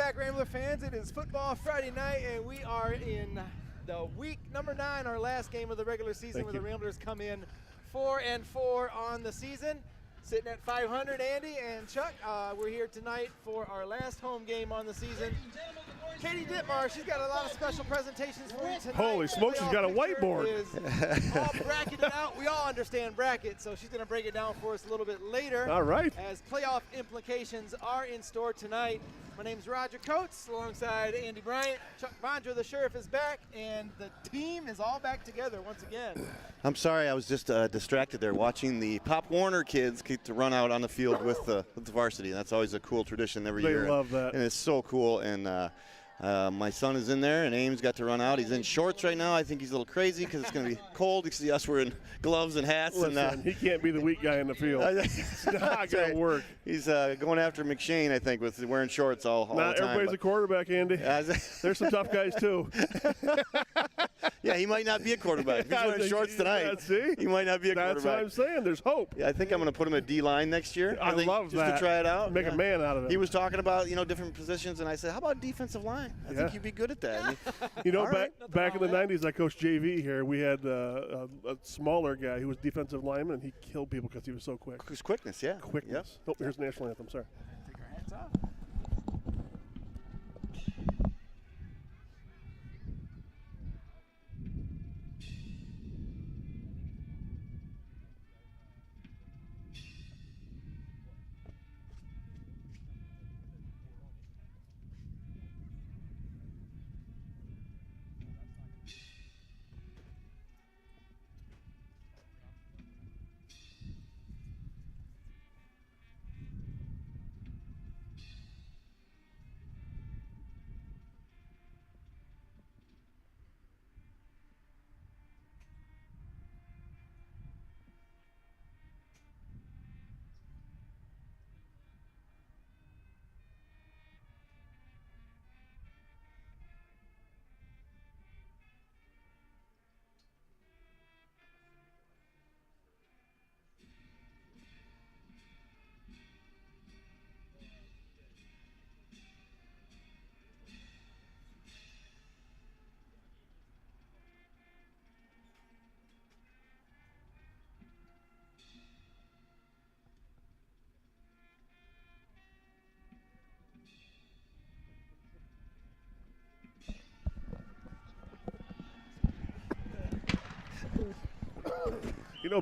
back, Rambler fans. It is Football Friday night, and we are in the week number 9, our last game of the regular season, where the Ramblers come in 4-4 on the season. Sitting at 500, Andy and Chuck. We're here tonight for our last home game on the season. Katie Dittmar, she's got a lot of special presentations for you tonight. Holy smokes, she's got a whiteboard. Is all bracketed out. We all understand brackets, so she's going to break it down for us a little bit later. All right. As playoff implications are in store tonight. My name's Roger Coates, alongside Andy Bryant. Chuck Vondra, the sheriff, is back, and the team is all back together once again. I'm sorry, I was just distracted there watching the Pop Warner kids get to run out on the field with the varsity. That's always a cool tradition every year. They love that. And it's so cool. And my son is in there, and Ames got to run out. He's in shorts right now. I think he's a little crazy because it's going to be cold. You see us wearing gloves and hats. Listen, he can't be the weak guy in the field. It's not going to work. He's going after McShane, I think, with wearing shorts all the time. Everybody's a quarterback, Andy. There's some tough guys, too. Yeah, he might not be a quarterback. If he's wearing shorts tonight, he might not be a quarterback. That's what I'm saying. There's hope. Yeah, I think I'm going to put him at D-line next year. I love that. Just to try it out. Make a man out of it. He was talking about, different positions, and I said, how about defensive line? I think you'd be good at that. Back in the 90s, I coached JV here. We had a smaller guy who was defensive lineman, and he killed people because he was so quick. His quickness, yeah. Quickness. Yep. Oh, here's the national anthem. Sorry. Take our hats off.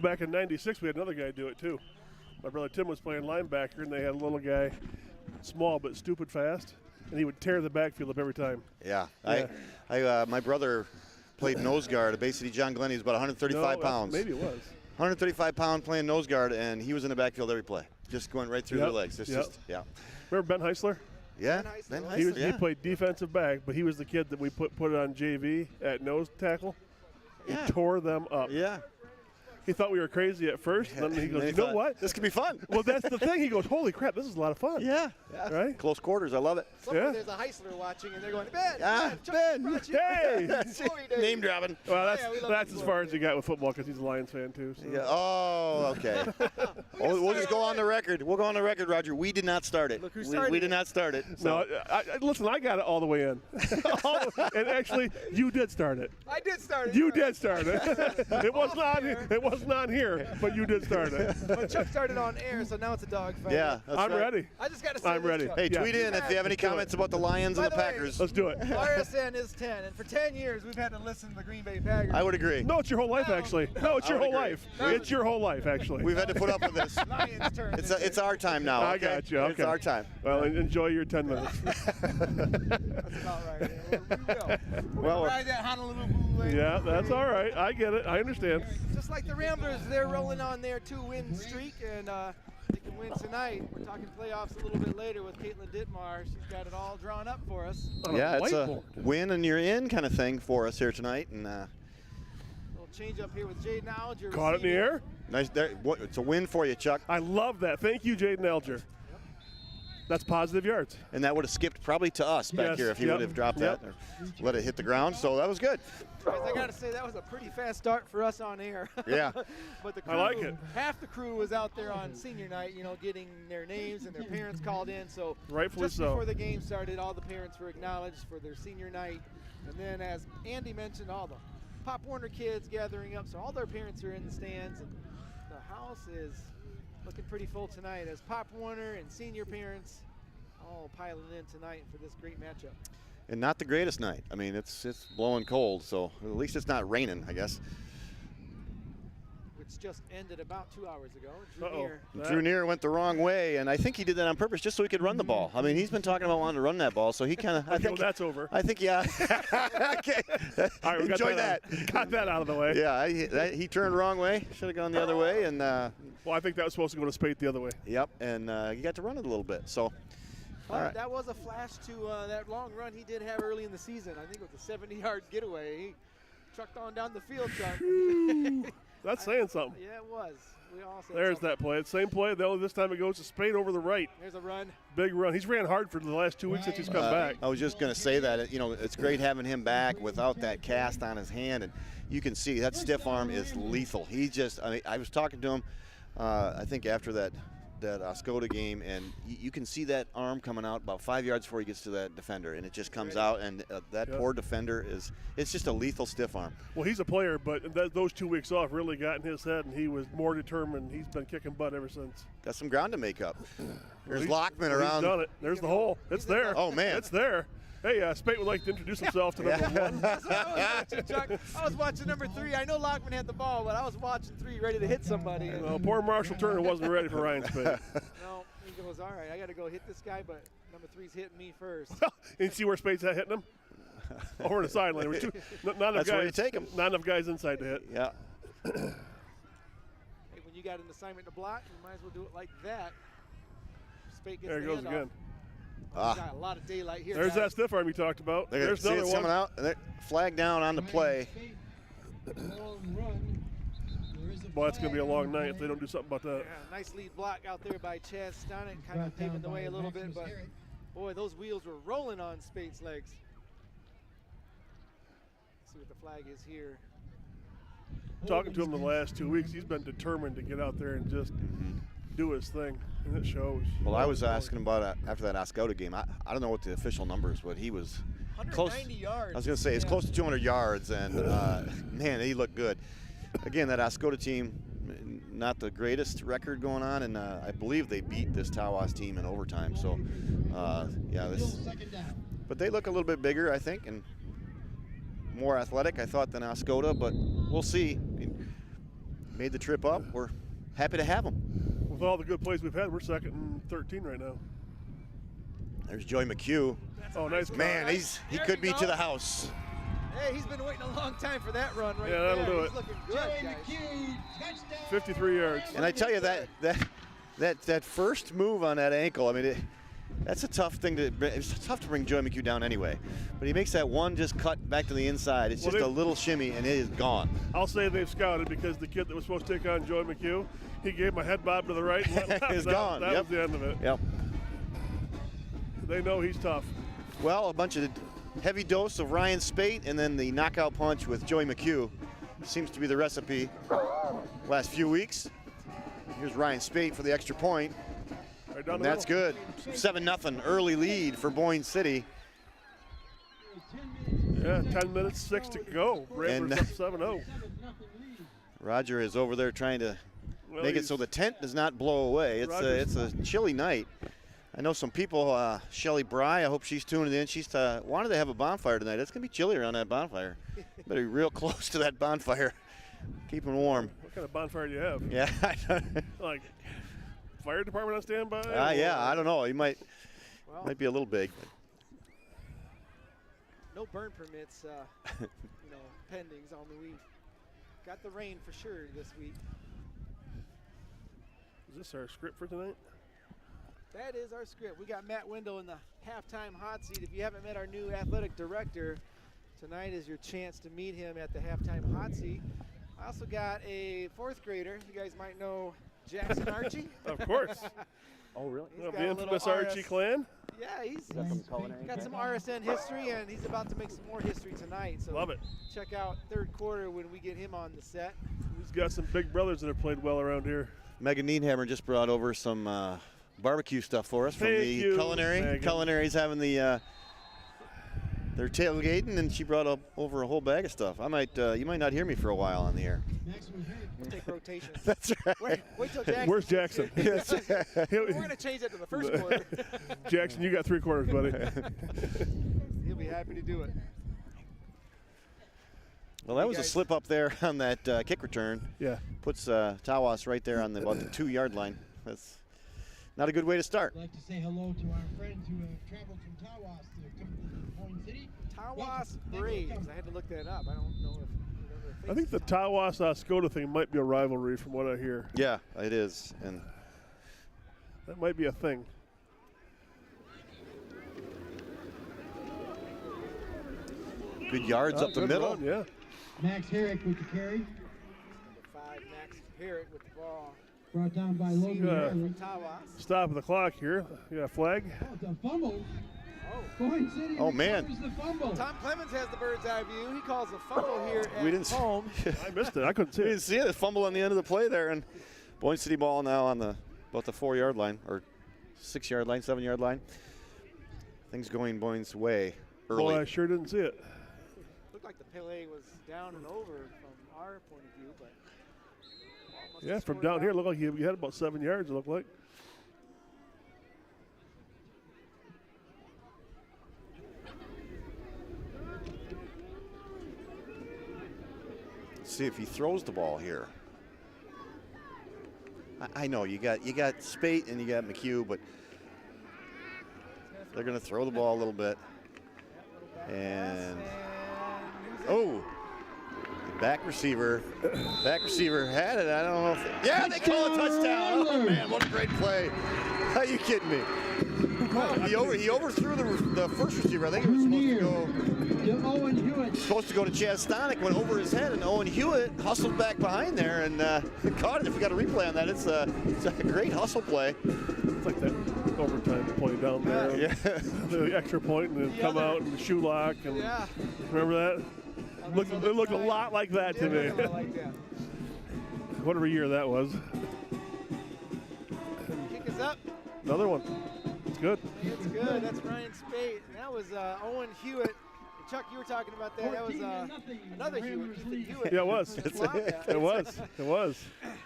Back in '96, we had another guy do it too. My brother Tim was playing linebacker, and they had a little guy, small but stupid fast, and he would tear the backfield up every time. Yeah. My brother played nose guard at Bay City John Glenn. He was about 135 pounds. Maybe it was. 135 pound playing nose guard, and he was in the backfield every play, just going right through their legs. Remember Ben Heisler? Yeah, Ben Heisler. He played defensive back, but he was the kid that we put it on JV at nose tackle. He tore them up. Yeah. He thought we were crazy at first, and then he goes, you know what? This could be fun. Well, that's the thing. He goes, holy crap, this is a lot of fun. Yeah. Right? Close quarters. I love it. Somewhere there's a Heisler watching, and they're going, Ben, Hey! Name dropping. Well, that's as far as you got with football because he's a Lions fan, too. So. Yeah. Oh, okay. We'll just go on the record. We'll go on the record, Roger. We did not start it. Look who started we did not start it. So. No, listen, I got it all the way in. And actually, you did start it. I did start it. You did start it. It wasn't on here, but you did start it. But Chuck started on air, so now it's a dog fight. Yeah, I'm ready. I just got to say I'm ready. Chuck. Hey, tweet in if you have any comments about the Lions and the Packers. Let's do it. RSN is 10, and for 10 years we've had to listen to the Green Bay Packers. I would agree. No, it's your whole life, actually. No, it's your whole life. No. It's your whole life, actually. We've had to put up with this. Lions turn. It's our time now. I Okay? got you. Okay. It's our time. Well, enjoy your 10 minutes. That's about right. We will. We'll ride that Honolulu Blue Lane. Yeah, that's all right. I get it. I understand. Just like the Ramblers, they're rolling on their 2-win streak, and they can win tonight. We're talking playoffs a little bit later with Caitlin Dittmar. She's got it all drawn up for us. Yeah, it's a win and you're in kind of thing for us here tonight. And little change up here with Jaden Alger. Caught it in the air. Nice. It's a win for you, Chuck. I love that. Thank you, Jaden Alger. That's positive yards. And that would have skipped probably to us back Yes, here if he would have dropped that or let it hit the ground. So that was good. Guys, I got to say, that was a pretty fast start for us on air. Yeah. But the crew, I like it. Half the crew was out there on senior night, you know, getting their names and their parents called in. So Rightfully just so. before the game started, all the parents were acknowledged for their senior night. And then, as Andy mentioned, all the Pop Warner kids gathering up. So all their parents are in the stands. And the house is looking pretty full tonight as Pop Warner and senior parents all piling in tonight for this great matchup. And not the greatest night. I mean, it's blowing cold, so at least it's not raining, I guess. Which just ended about 2 hours ago. Drew near went the wrong way, and I think he did that on purpose just so he could run the ball. I mean, he's been talking about wanting to run that ball, so he kind of. Okay, well, that's over. I think, yeah. Okay. All right, we enjoy that. Got that out of the way. Yeah, he turned wrong way. Should have gone the other way, and. Well, I think that was supposed to go to Spate the other way. Yep, and he got to run it a little bit. So. But right. that was a flash to that long run he did have early in the season. I think it was a 70-yard getaway. He trucked on down the field. That's saying something. Yeah, it was. We all said There's something. that play. Same play, though. This time it goes to Spade over the right. There's a run. Big run. He's ran hard for the last 2 weeks since he's come back. I was just going to say that. You know, it's great having him back without that cast on his hand, and you can see that stiff arm is lethal. He just. I mean, I was talking to him. I think after that Oscoda game, and you can see that arm coming out about 5 yards before he gets to that defender, and it just comes out, and that poor defender it's just a lethal stiff arm. Well, he's a player, but those 2 weeks off really got in his head, and he was more determined. He's been kicking butt ever since. Got some ground to make up. There's Lockman around. He's done it. There's the hole. It's there. Oh, man. It's there. Hey, Spate would like to introduce himself to number one. That's what I was watching, Chuck. I was watching number 3. I know Lockman had the ball, but I was watching 3 ready to hit somebody. Well, poor Marshall Turner wasn't ready for Ryan Spate. No, he goes, all right, I got to go hit this guy, but number 3's hitting me first. And see where Spade's at hitting him? Over in the sideline. Not enough That's guys, where you take him. Not enough guys inside to hit. Yeah. Hey, when you got an assignment to block, you might as well do it like that. Spade gets There he the goes handoff. again. Got a lot of daylight here. There's guys. that stiff arm you talked about. There's See another it one. coming out. Flag down on the play. Boy, that's going to be a long night if they don't do something about that. Yeah, nice lead block out there by Chad Stonick, kind of paving the way a little bit, but boy, those wheels were rolling on Spade's legs. Let's see what the flag is here. Talking to him the last 2 weeks, he's been determined to get out there and just do his thing, and it shows. Well, I was asking about after that Oscoda game. I don't know what the official numbers, but he was close. 190 yards. I was going to say it's close to 200 yards, and man, he looked good. Again, that Oscoda team, not the greatest record going on, and I believe they beat this Tawas team in overtime. So, but they look a little bit bigger, I think, and more athletic, I thought, than Oscoda. But we'll see. Made the trip up. We're happy to have them. With all the good plays we've had, we're second and 13 right now. There's Joey McHugh. Oh, nice. Man, he could be to the house. Hey, he's been waiting a long time for that run right Yeah, there. that'll do He's it. looking good, guys. 53 yards. And I tell you that first move on that ankle, I mean, that's a tough thing it's tough to bring Joey McHugh down anyway. But he makes that one just cut back to the inside. It's just a little shimmy, and it is gone. I'll say they've scouted because the kid that was supposed to take on Joey McHugh, he gave him a head bob to the right and went left. It's gone. That Yep. was the end of it. Yep. They know he's tough. Well, a bunch of heavy dose of Ryan Spate and then the knockout punch with Joey McHugh seems to be the recipe last few weeks. Here's Ryan Spate for the extra point. Right down And the that's middle. good. 7-0 early lead for Boyne City. Yeah, 10 minutes, 6 to go. Ramblers up 7-0. Roger is over there trying to make it so the tent does not blow away. It's a chilly night. I know some people, Shelly Bry, I hope she's tuning in. She's wanted to have a bonfire tonight. It's going to be chilly around that bonfire. Better be real close to that bonfire. Keep them warm. What kind of bonfire do you have? Yeah. Like fire department on standby? Yeah, I don't know. He might be a little big. No burn permits, pending. We got the rain for sure this week. Is this our script for tonight? That is our script. We got Matt Wendell in the halftime hot seat. If you haven't met our new athletic director, tonight is your chance to meet him at the halftime hot seat. I also got a 4th grader. You guys might know Jackson Archie. Of course. Oh, really? He's The got a little infamous Archie clan. Yeah, he's Got some culinary got some RSN history, and he's about to make some more history tonight. So Love it. check out third quarter when we get him on the set. He's got some big brothers that have played well around here. Megan Nienhammer just brought over some barbecue stuff for us from Thank the you, culinary. Megan. Culinary's having the they're tailgating, and she brought over a whole bag of stuff. I might you might not hear me for a while on the air. We'll take rotations. That's right. Wait till Jackson. Where's Jackson? We're going to change that to the first quarter. Jackson, you got 3 quarters, buddy. He'll be happy to do it. Well, that was a guys- slip up there on that kick return. Yeah. Puts Tawas right there on about the 2-yard line. That's not a good way to start. I'd like to say hello to our friends who have traveled from Tawas to come to Boyne City. Tawas Braves. I had to look that up. I don't know if. I think the Tawas-Oscoda thing might be a rivalry from what I hear. Yeah, it is. And That might be a thing. good yards up the Good middle. run, yeah. Max Herrick with the carry, Number 5, Max Parrott with the ball. brought down by Logan Yeah. Harley. Tawas. Stop the clock here. You got a flag? Oh, the fumble. Oh. Boyne City Oh, man. recovers the fumble. Tom Clemens has the bird's eye view. He calls a fumble here at We didn't see- home. I missed it. I couldn't see We it. didn't see it. A fumble on the end of the play there, and Boyne City ball now on about the 4-yard line or 6-yard line, 7-yard line. Things going Boyne's way early. Boy, I sure didn't see it. Looked like the play was down and over from our point of view, but ball must Yeah, have from scored down out. here, it looked like you had about 7 yards, it looked like. See if he throws the ball here. I know you got Spate and you got McHugh, but they're going to throw the ball a little bit. And oh, the back receiver had it. I don't know if yeah, they call a touchdown. Oh man, what a great play! Are you kidding me? He overthrew the first receiver. I think it was supposed to go to Chaz Stonick, went over his head, and Owen Hewitt hustled back behind there and caught it. If we got a replay on that, it's a great hustle play. It's like that overtime play down there. Yeah. The extra point and then come out and shoe lock. And Yeah. remember that? It looked a lot like that to me. I like that. Whatever year that was. Kick is up. Another one. It's good. It's good. That's Ryan Spate. And that was Owen Hewitt. And Chuck, you were talking about that. That was another Hewitt. Ethan Hewitt. Yeah, it was. Just lobbed that. It was. It was.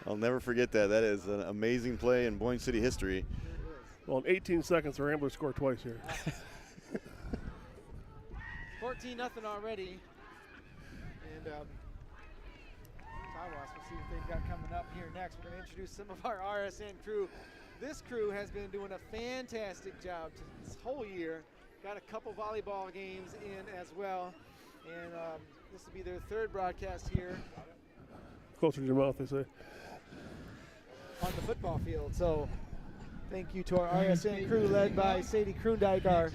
I'll never forget that. That is an amazing play in Boyne City history. Well, in 18 seconds, the Ramblers scored twice here. 14-0 already. And Tawas, we'll see what they've got coming up here next. We're going to introduce some of our RSN crew. This crew has been doing a fantastic job this whole year. Got a couple volleyball games in as well. And this will be their 3rd broadcast here Closer to your mouth, they say. on the football field. So thank you to our RSN crew led by Sadie Kroondijk, our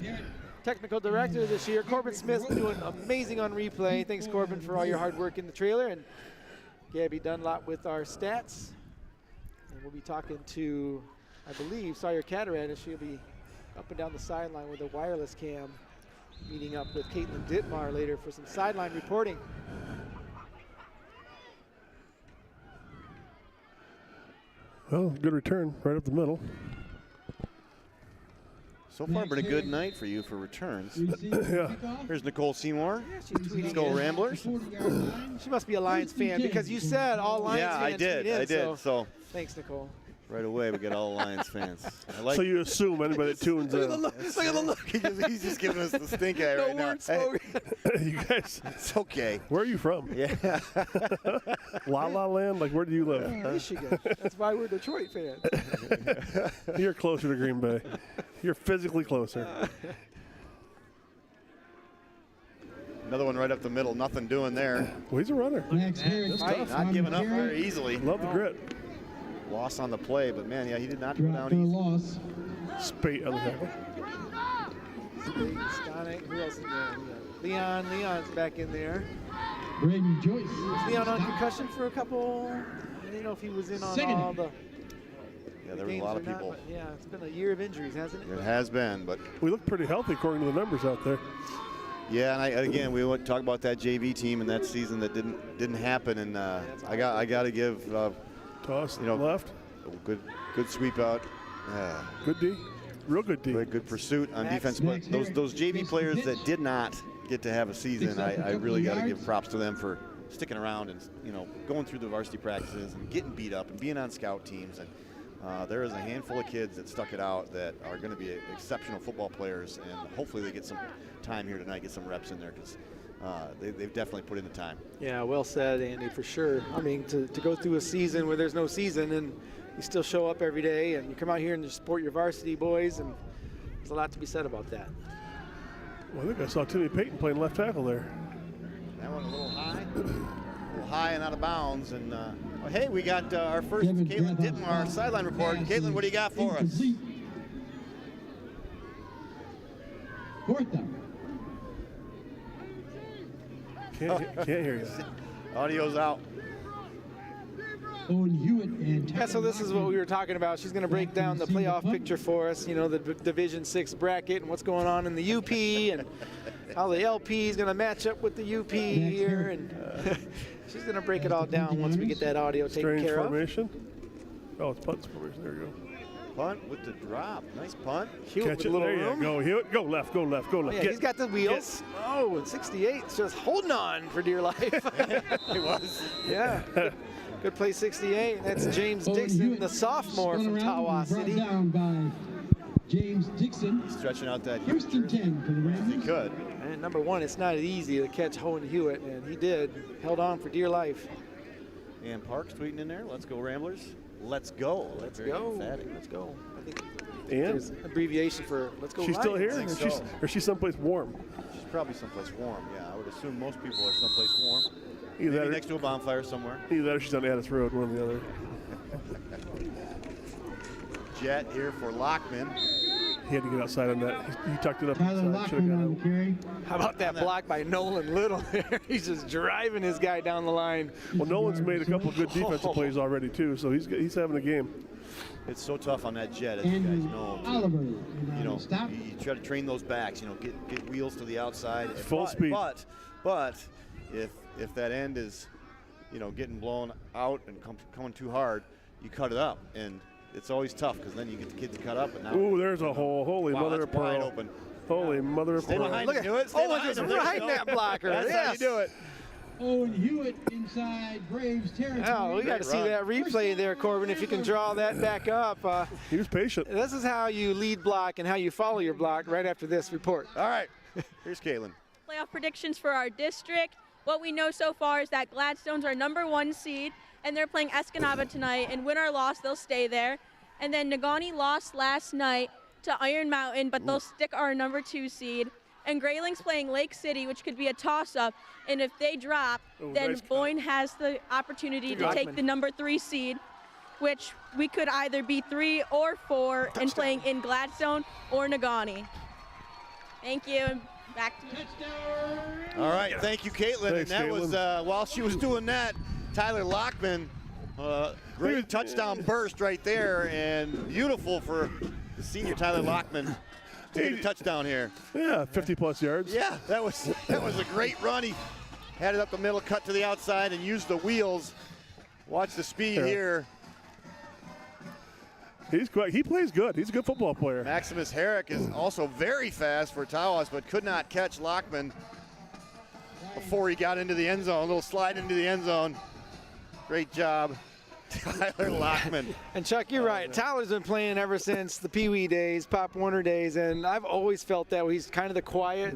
technical director this year. Corbin Smith's doing amazing on replay. Thanks, Corbin, for all your hard work in the trailer. And Gabby Dunlop with our stats. And we'll be talking to, I believe, Sawyer Cataract, and she'll be up and down the sideline with a wireless cam, meeting up with Caitlin Dittmar later for some sideline reporting. Well, good return right up the middle. So far, been a good night for you for returns. Yeah. Here's Nicole Seymour. Yeah, she's tweeting Let's go in. Ramblers. She must be a Lions fan because you said all Lions Yeah, fans I did. tweet in, I did. So thanks, Nicole. right away, we get all Lions fans. I like So you assume anybody that tunes in. Look at the look. He's just giving us the stink eye right now. Hey, You guys, it's okay. where are you from? Yeah. La La Land? Like, where do you live? Michigan. That's why we're Detroit fans. You're closer to Green Bay. You're physically closer. Another one right up the middle. Nothing doing there. Well, he's a runner. Max Herrick, That's tough. Not giving up very easily. Love the grit. Loss on the play, but man, yeah, he did not go dropped down for a easy. loss. Spate on the tackle. Stonick, who else is there? Leon. Leon's back in there. Braden Joyce. Was Leon on concussion for a couple? I didn't know if he was in on Second. all the. Yeah, The there were a games lot are of not, people. but yeah, it's been a year of injuries, hasn't it? It has been, but We look pretty healthy according to the numbers out there. yeah, and again, we want to talk about that JV team and that season that didn't happen, and I got to give Toss left. a good sweep out. Good D. Real good D. Good pursuit on defense, but those JV players that did not get to have a season, I really got to give props to them for sticking around and going through the varsity practices and getting beat up and being on scout teams. And there is a handful of kids that stuck it out that are going to be exceptional football players, and hopefully they get some time here tonight, get some reps in there, because they've definitely put in the time. Yeah, well said, Andy, for sure. I mean, to go through a season where there's no season and you still show up every day and you come out here and you support your varsity boys, and there's a lot to be said about that. Well, I think I saw Timmy Payton playing left tackle there. That one a little high and out of bounds. And hey, we got our first Caitlin Dittmar sideline report. Caitlin, what do you got for us? Fourth down. Can't hear you. Audio's out. Owen Hewitt and Yeah, so this is what we were talking about. She's going to break down the playoff picture for us, the Division 6 bracket and what's going on in the UP and how the LP is going to match up with the UP here. And she's going to break it all down once we get that audio taken Strange care formation. Oh, it's punt formation. There you go. Punt with the drop. Nice punt. Hewitt Catch with it. a little There room. you go. Hewitt. Go left. Go left. Go left. Yeah, he's got the wheels. Oh, and 68 is just holding on for dear life. It was. Yeah. Good play, 68. And that's James Dixon, the sophomore from Tawas City. Down by James Dixon. He's stretching out that Houston 10 for the as he Ramblers. could. And number one, it's not easy to catch Owen Hewitt, and he did. Held on for dear life. And Parks tweeting in there. Let's go Ramblers. Let's go. Let's Very go. emphatic. Let's go. I think And there's abbreviation for let's go. she's still Lions. here, I or think she's, so. or she's someplace warm. She's probably someplace warm. Yeah, I would assume most people are someplace warm. Either that, Maybe or, next to a bonfire somewhere. either that or she's on Addis Road, one or the other. Jet here for Lockman. He had to get outside on that. He tucked it up Tyler inside. Should have Lockman got on the out. carry. How about that block by Nolan Little there? He's just driving his guy down the line. Well, Nolan's made a couple good defensive plays already too, so he's having a game. It's so tough on that jet, as you guys Andrew know. Oliver. Stop. You try to train those backs. Get wheels to the outside. Full speed. But if that end is, getting blown out and coming too hard, you cut it up, and it's always tough because then you get the kid to cut up. And now, Ooh, there's a hole. Holy wow, mother that's of pearl. wide open. Holy mother of Stay pearl. behind Look him. at Do it. Stay oh, behind just him. There you right go. that blocker. That's how you do it. Owen Hewitt inside Braves territory. Oh, we got to Great see run. that replay there, Corbin, if you can draw that back up. He was patient. This is how you lead block and how you follow your block right after this report. All right. Here's Caitlin. Playoff predictions for our district. What we know so far is that Gladstone's our #1 seed, and they're playing Escanaba tonight, and win or loss, they'll stay there. And then Negaunee lost last night to Iron Mountain, but they'll stick our #2 seed. And Grayling's playing Lake City, which could be a toss-up, and if they drop, then nice Boyne has the opportunity to take the #3 seed, which we could either be 3 or 4 and playing in Gladstone or Negaunee. Thank you. and Back to you. All right, thank you, Caitlin. Thanks, and that was while she was doing that, Tyler Lockman, great touchdown burst right there, and beautiful for the senior Tyler Lockman to get a touchdown here. Yeah, 50-plus yards. Yeah, that was a great run. He had it up the middle, cut to the outside, and used the wheels. Watch the speed here. He plays good. He's a good football player. Maximus Herrick is also very fast for Tawas, but could not catch Lockman before he got into the end zone. A little slide into the end zone. Great job, Tyler Lockman. And Chuck, you're right. Tyler's been playing ever since the Pee Wee days, Pop Warner days, and I've always felt that he's kind of the quiet,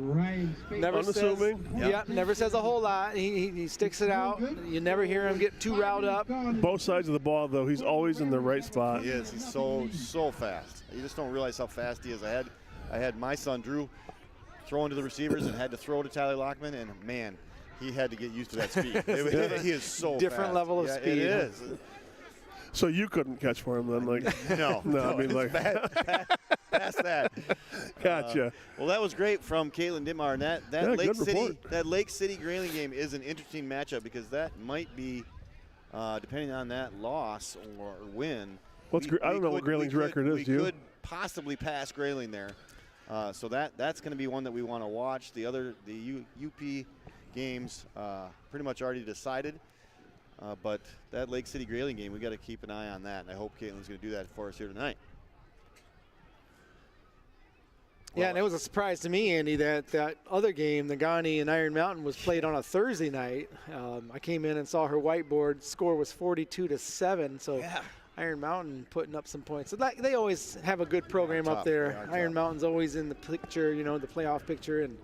never Unassuming. says, never says a whole lot. He sticks it out. You never hear him get too riled up. Both sides of the ball, though, he's always in the right spot. He is. He's so fast. You just don't realize how fast he is. I had my son Drew throw into the receivers and had to throw to Tyler Lockman, and man, he had to get used to that speed. He is so Different fast. level of Yeah, speed. It is. So you couldn't catch for him then, like? No, I mean, like, past that. gotcha. Well, that was great from Caitlin Dittmar, and that Lake City Grayling game is an interesting matchup because that might be, depending on that loss or win, I don't know what Grayling's record is. We could possibly pass Grayling there. So that's going to be one that we want to watch. The UP games pretty much already decided. But that Lake City Grayling game, we got to keep an eye on that. And I hope Caitlin's going to do that for us here tonight. Yeah, and it was a surprise to me, Andy, that other game, Nagani and Iron Mountain, was played on a Thursday night. I came in and saw her whiteboard score was 42-7. So Yeah. Iron Mountain putting up some points. So they always have a good program up there. Iron Mountain's always in the picture, the playoff picture, and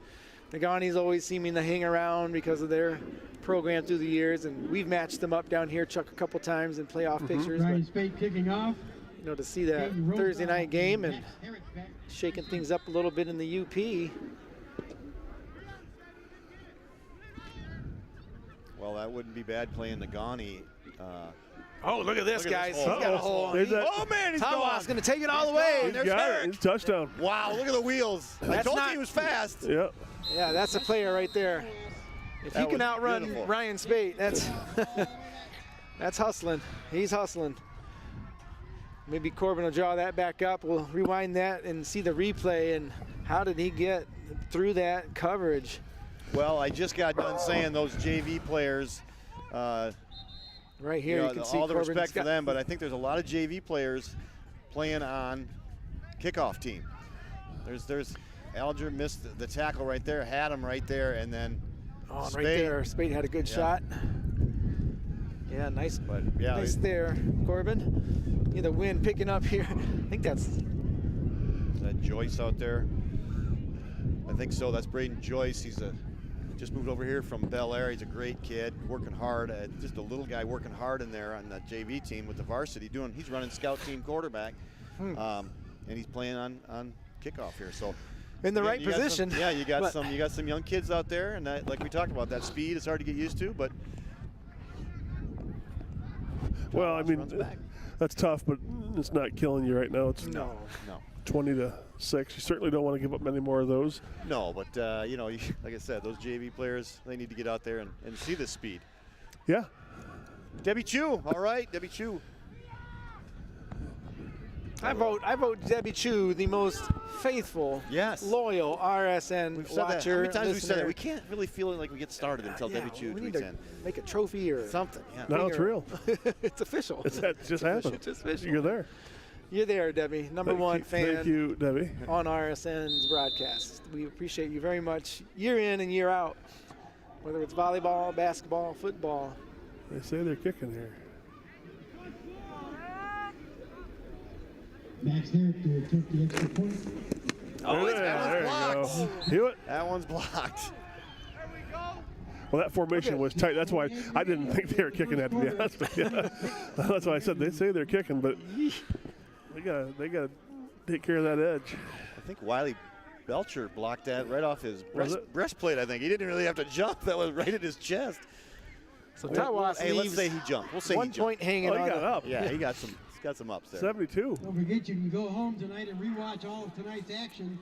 Nagani's always seeming to hang around because of their program through the years. And we've matched them up down here, Chuck, a couple times in playoff pictures. Ryan Spade kicking off. To see that Thursday night game and shaking things up a little bit in the UP. Well, that wouldn't be bad playing Nagani. Oh, look at this, guys. He's hole. got a hole. Oh, man, he's Tawas going to take it all the way. He's There's got it. Eric. It's touchdown. Wow, look at the wheels. I told you he was fast. Yeah. Yeah, that's a player right there. If he can outrun beautiful. Ryan Spate, that's that's hustling. He's hustling. Maybe Corbin will draw that back up. We'll rewind that and see the replay. And how did he get through that coverage? Well, I just got done saying those JV players. Right here, you can see all the Corbin's respect for got them, but I think there's a lot of JV players playing on kickoff team. There's Alger missed the tackle right there, had him right there, and then right there. Spade had a good shot. Yeah, nice. But yeah, nice there, Corbin. The wind picking up here. I think that's. Is that Joyce out there? I think so. That's Braden Joyce. He's just moved over here from Bel Air. He's a great kid, working hard. Just a little guy working hard in there on the JV team with the varsity. He's running scout team quarterback, and he's playing on kickoff here. So in the right position. You got some young kids out there, and that, like we talked about, that speed is hard to get used to. But well, I mean, that's tough, but it's not killing you right now. It's no. 20-6. You certainly don't want to give up many more of those. No, but like I said, those JV players, they need to get out there and see the speed. Yeah. Debbie Chu, all right, Debbie Chu. I vote Debbie Chu the most faithful, loyal RSN watcher. How many times listener. we said that? We can't really feel like we get started until Debbie Chu we tweets need to in. make a trophy or something. Yeah. No, it's real. It's official. That just happened. It's official. You're there. You're there, Debbie. Number one fan. Thank you, Debbie. On RSN's broadcast. We appreciate you very much, year in and year out. Whether it's volleyball, basketball, football. They say they're kicking here. Max Herrick to attempt the extra point. That one's blocked. Hewitt. That one's blocked. Well, that formation was tight. That's why I didn't think they were kicking that, to be honest with you. That's why I said they say they're kicking, but they got to take care of that edge. I think Wiley Belcher blocked that right off his breastplate, I think. He didn't really have to jump. That was right at his chest. So Tawas let's say he jumped. We'll say 1 point hanging on. He got up. Yeah, he got some ups there. 72. Don't forget you can go home tonight and rewatch all of tonight's action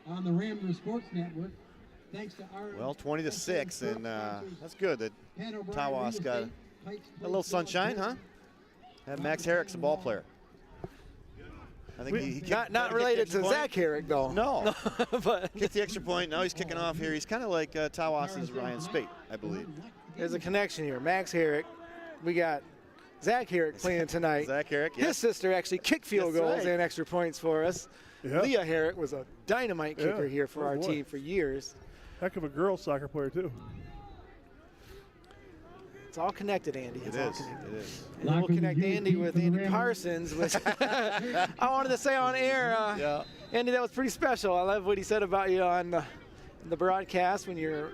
on the Rambler Sports Network. Thanks to our 20-6, and that's good that Tawas got a little sunshine, huh? And Max Herrick's a ball player. I think he not related to Zach Herrick, though. No, but kicked the extra point. Now he's kicking off here. He's kind of like Tawas's Ryan Spate, I believe. There's a connection here. Max Herrick. We got Zach Herrick playing tonight. Zach Herrick, yes. His sister actually kicked field goals and extra points for us. Yeah. Leah Herrick was a dynamite kicker here for our team for years. Heck of a girls soccer player, too. It's all connected, Andy. It is. And we'll connect Andy with Andy Parsons, which I wanted to say on air. Andy, that was pretty special. I love what he said about you on the broadcast when you're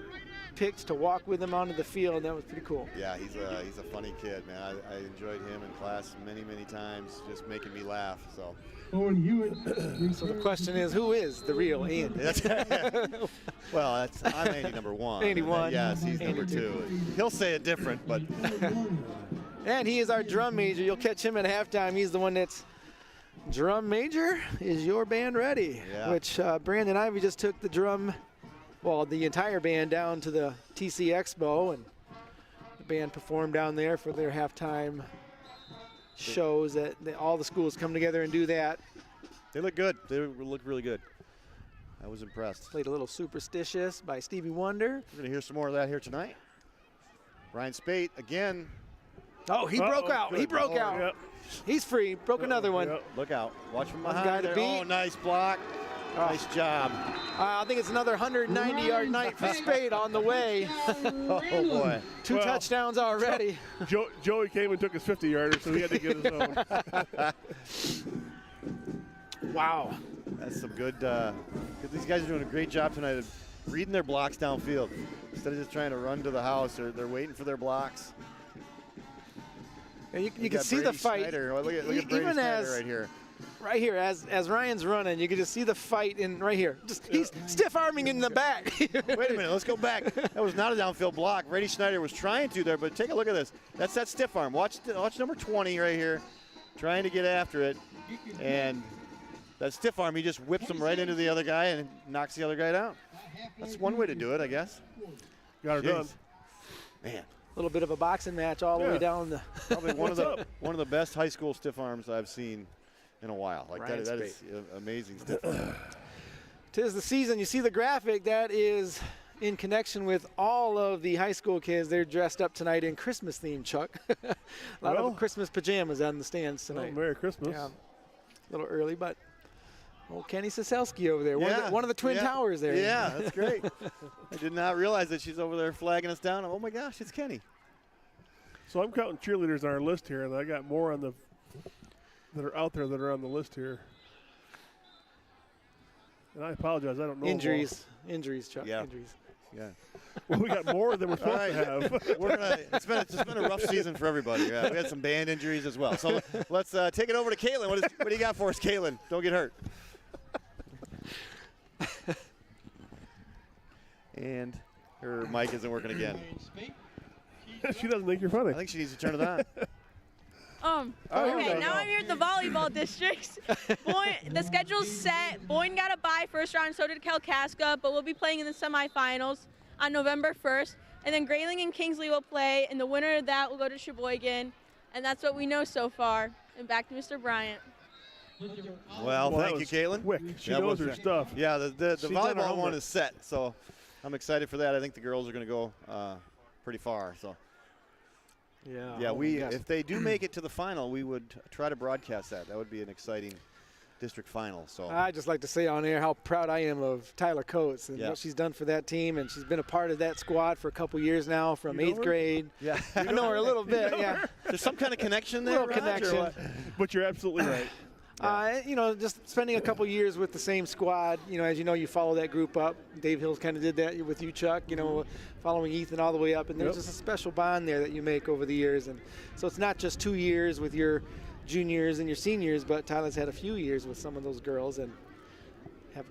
picked to walk with him onto the field. That was pretty cool. Yeah, he's a funny kid, man. I enjoyed him in class many times, just making me laugh. So. Owen Hewitt. So the question is, who is the real Andy? Well, I'm Andy number 1. Andy 1. Yes, he's number 2. He'll say it different, but. And he is our drum major. You'll catch him at halftime. He's the one that's drum major. Is your band ready? Yeah. Which Brandon Ivy just took the drum, well, the entire band down to the TC Expo, and the band performed down there for their halftime shows that all the schools come together and do that. They look good. They look really good. I was impressed. Played a little Superstitious by Stevie Wonder. We're going to hear some more of that here tonight. Ryan Spate again. Oh, he broke out. Good. He broke out. Yep. He's free. Broke another one. Yep. Look out. Watch from One guy behind to there. beat. Oh, nice block. Nice job. I think it's another 190-yard night for Spade on the way. Oh, boy. Two touchdowns already. Joey came and took his 50-yarder, so he had to get his own. Wow. That's some good. These guys are doing a great job tonight of reading their blocks downfield. Instead of just trying to run to the house, they're waiting for their blocks. And you can see the fight. Snyder. Look at Brady Even Snyder right here. Right here, as Ryan's running, you can just see the fight in right here. He's stiff arming in the back. Wait a minute, let's go back. That was not a downfield block. Brady Snyder was trying to there, but take a look at this. That's that stiff arm. Watch number 20 right here, trying to get after it, and that stiff arm, he just whips him right into the other guy and knocks the other guy down. That's one way to do it, I guess. Got her done. Man. A little bit of a boxing match all the way down the. Probably one of the best high school stiff arms I've seen in a while. Like that is amazing stiff arm. 'Tis the season. You see the graphic that is in connection with all of the high school kids. They're dressed up tonight in Christmas theme, Chuck. A lot of Christmas pajamas on the stands tonight. Well, Merry Christmas. Yeah, a little early, but old Kenny Siselski over there, one of the Twin Towers there. Yeah, that's great. I did not realize that she's over there flagging us down. Oh my gosh, it's Kenny. So I'm counting cheerleaders on our list here, and I got more on the that are out there that are on the list here. And I apologize, I don't know. Injuries, Chuck. Yeah. Injuries. Yeah. Well, we got more than we're supposed to have. It's been a rough season for everybody. Yeah, we had some band injuries as well. So let's take it over to Caitlin. What do you got for us, Caitlin? Don't get hurt. And her mic isn't working again. She doesn't think you're funny. I think she needs to turn it on. Okay, now I'm here at the volleyball districts. Boyne, the schedule's set. Boyne got a bye first round, so did Kalkaska, but we'll be playing in the semifinals on November 1st. And then Grayling and Kingsley will play, and the winner of that will go to Sheboygan. And that's what we know so far. And back to Mr. Bryant. Well, thank you, Caitlin. Quick. She knows her stuff. Yeah, the volleyball one is set, so I'm excited for that. I think the girls are going to go pretty far. So. Yeah, if they do make it to the final, we would try to broadcast that. That would be an exciting district final. So I just like to say on air how proud I am of Tyler Coates and what she's done for that team, and she's been a part of that squad for a couple years now, from 8th grade. Yeah, I know her a little bit. Yeah, there's some kind of connection there. Little connection. But you're absolutely right. Just spending a couple years with the same squad. As you know, you follow that group up. Dave Hills kind of did that with you, Chuck. Following Ethan all the way up, and there's just a special bond there that you make over the years. And so it's not just 2 years with your juniors and your seniors, but Tyler's had a few years with some of those girls. And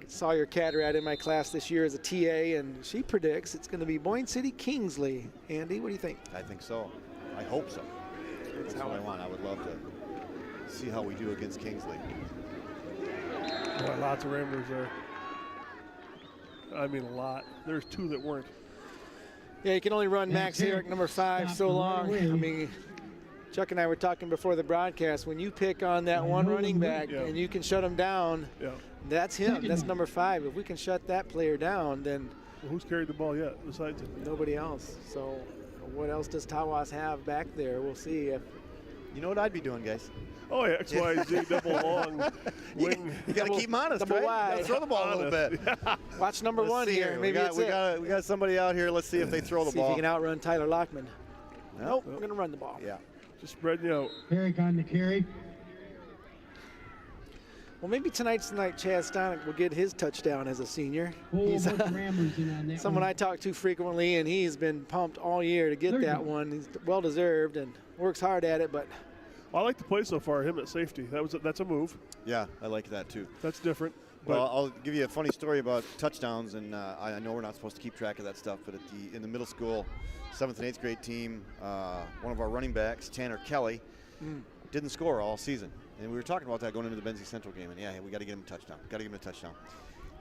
Sawyer Catterat in my class this year as a TA, and she predicts it's going to be Boyne City Kingsley. Andy, what do you think? I think so. I hope so. That's what I want. I would love to see how we do against Kingsley. Boy, lots of Ramblers there. I mean, a lot. There's 2 that weren't. Yeah, you can only run Max Herrick, number 5, so long. I mean, Chuck and I were talking before the broadcast. When you pick on that one running back and you can shut him down, that's him. That's number 5. If we can shut that player down, then who's carried the ball yet besides him? Nobody else. So what else does Tawas have back there? We'll see. You know what I'd be doing, guys? Oh, yeah, XYZ, double long wing. You got to keep him honest, double right? You got to throw the ball a little bit. Watch number 1 here. Maybe we got somebody out here. Let's see if they throw the ball. See if he can outrun Tyler Lockman. Nope, we're going to run the ball. Yeah. Just spreading you out. Herrick on the carry. Well, maybe tonight's the night Chaz Stonick will get his touchdown as a senior. He's someone I talk to frequently, and he's been pumped all year to get that one. He's well-deserved and works hard at it, but I like the play so far, him at safety. That's a move. Yeah, I like that too. That's different. Well, I'll give you a funny story about touchdowns, and I know we're not supposed to keep track of that stuff, but in the middle school 7th and 8th grade team, one of our running backs, Tanner Kelly, didn't score all season. And we were talking about that going into the Benzie Central game, and we got to get him a touchdown.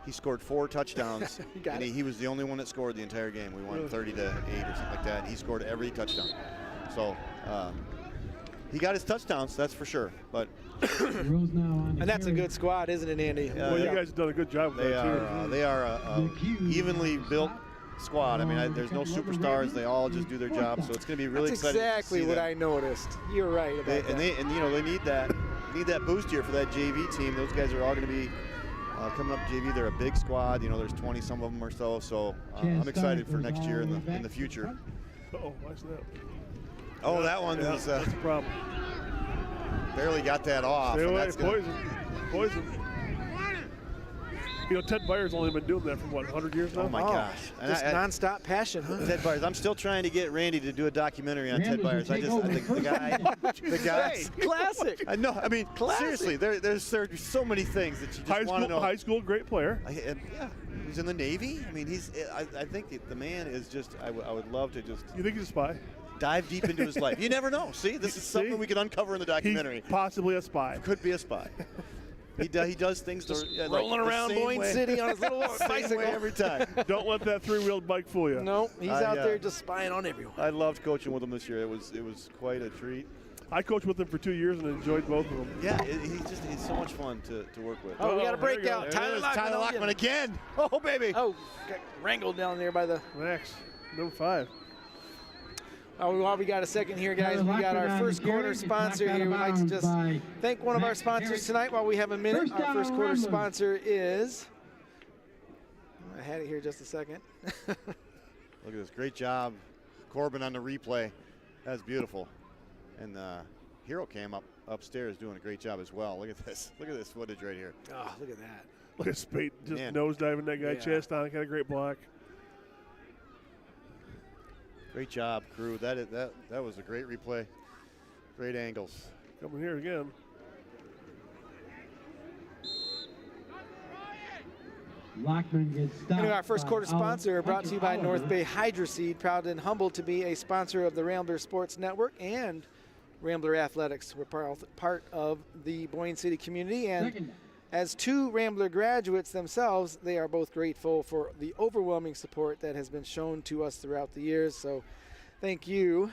He scored 4 touchdowns, and he was the only one that scored the entire game. We won 30-8 or something like that. And he scored every touchdown. So he got his touchdowns, that's for sure. But And that's a good squad, isn't it, Andy? Well, you guys have done a good job with that, too. They are a evenly built squad. I mean, there's no superstars. They all just do their job. So it's going to be really That's exciting. exactly what I noticed. You're right about that. They need that boost here for that JV team. Those guys are all going to be coming up JV. They're a big squad. There's 20 some of them or so. So I'm excited for next year in the future. Oh, watch that. Oh, that one is that's a problem. Barely got that off. Stay away, poison. Ted Byers only been doing that for, 100 years now? Oh, my gosh. Just nonstop passion, huh? Ted Byers. I'm still trying to get Randy to do a documentary on Ted Byers. I think the guy. Classic. I know. I mean, seriously, there's so many things that you just want to know. High school, great player. Yeah. He's in the Navy. I mean, I think the man is just, I would love to just. You think he's a spy? Dive deep into his life. You never know. See, this is something we can uncover in the documentary. He's possibly a spy. Could be a spy. He does things just rolling around Boyne City on his little bicycle every time. Don't let that three-wheeled bike fool you. No, he's out there just spying on everyone. I loved coaching with him this year. It was quite a treat. I coached with him for 2 years and enjoyed both of them. Yeah, he's so much fun to work with. Oh, we got a breakout. Tyler Lockman again. Oh, baby. Oh, got wrangled down there by the Max, number 5. While we got a second here, guys, we got our first quarter sponsor here. We'd like to just thank one of our sponsors tonight while we have a minute. Our first quarter sponsor is, I had it here just a second. Look at this, great job. Corbin on the replay, that's beautiful. And Hero came upstairs doing a great job as well. Look at this footage right here. Oh, look at that. Look at Spate just nosediving that guy, chest on, got a great block. Great job, crew. That was a great replay. Great angles. Coming here again. Lockman gets stopped. Anyway, our first quarter sponsor brought to you by North Bay Hydroseed, proud and humbled to be a sponsor of the Rambler Sports Network and Rambler Athletics. We're part of the Boyne City community, and as 2 Rambler graduates themselves, they are both grateful for the overwhelming support that has been shown to us throughout the years. So thank you,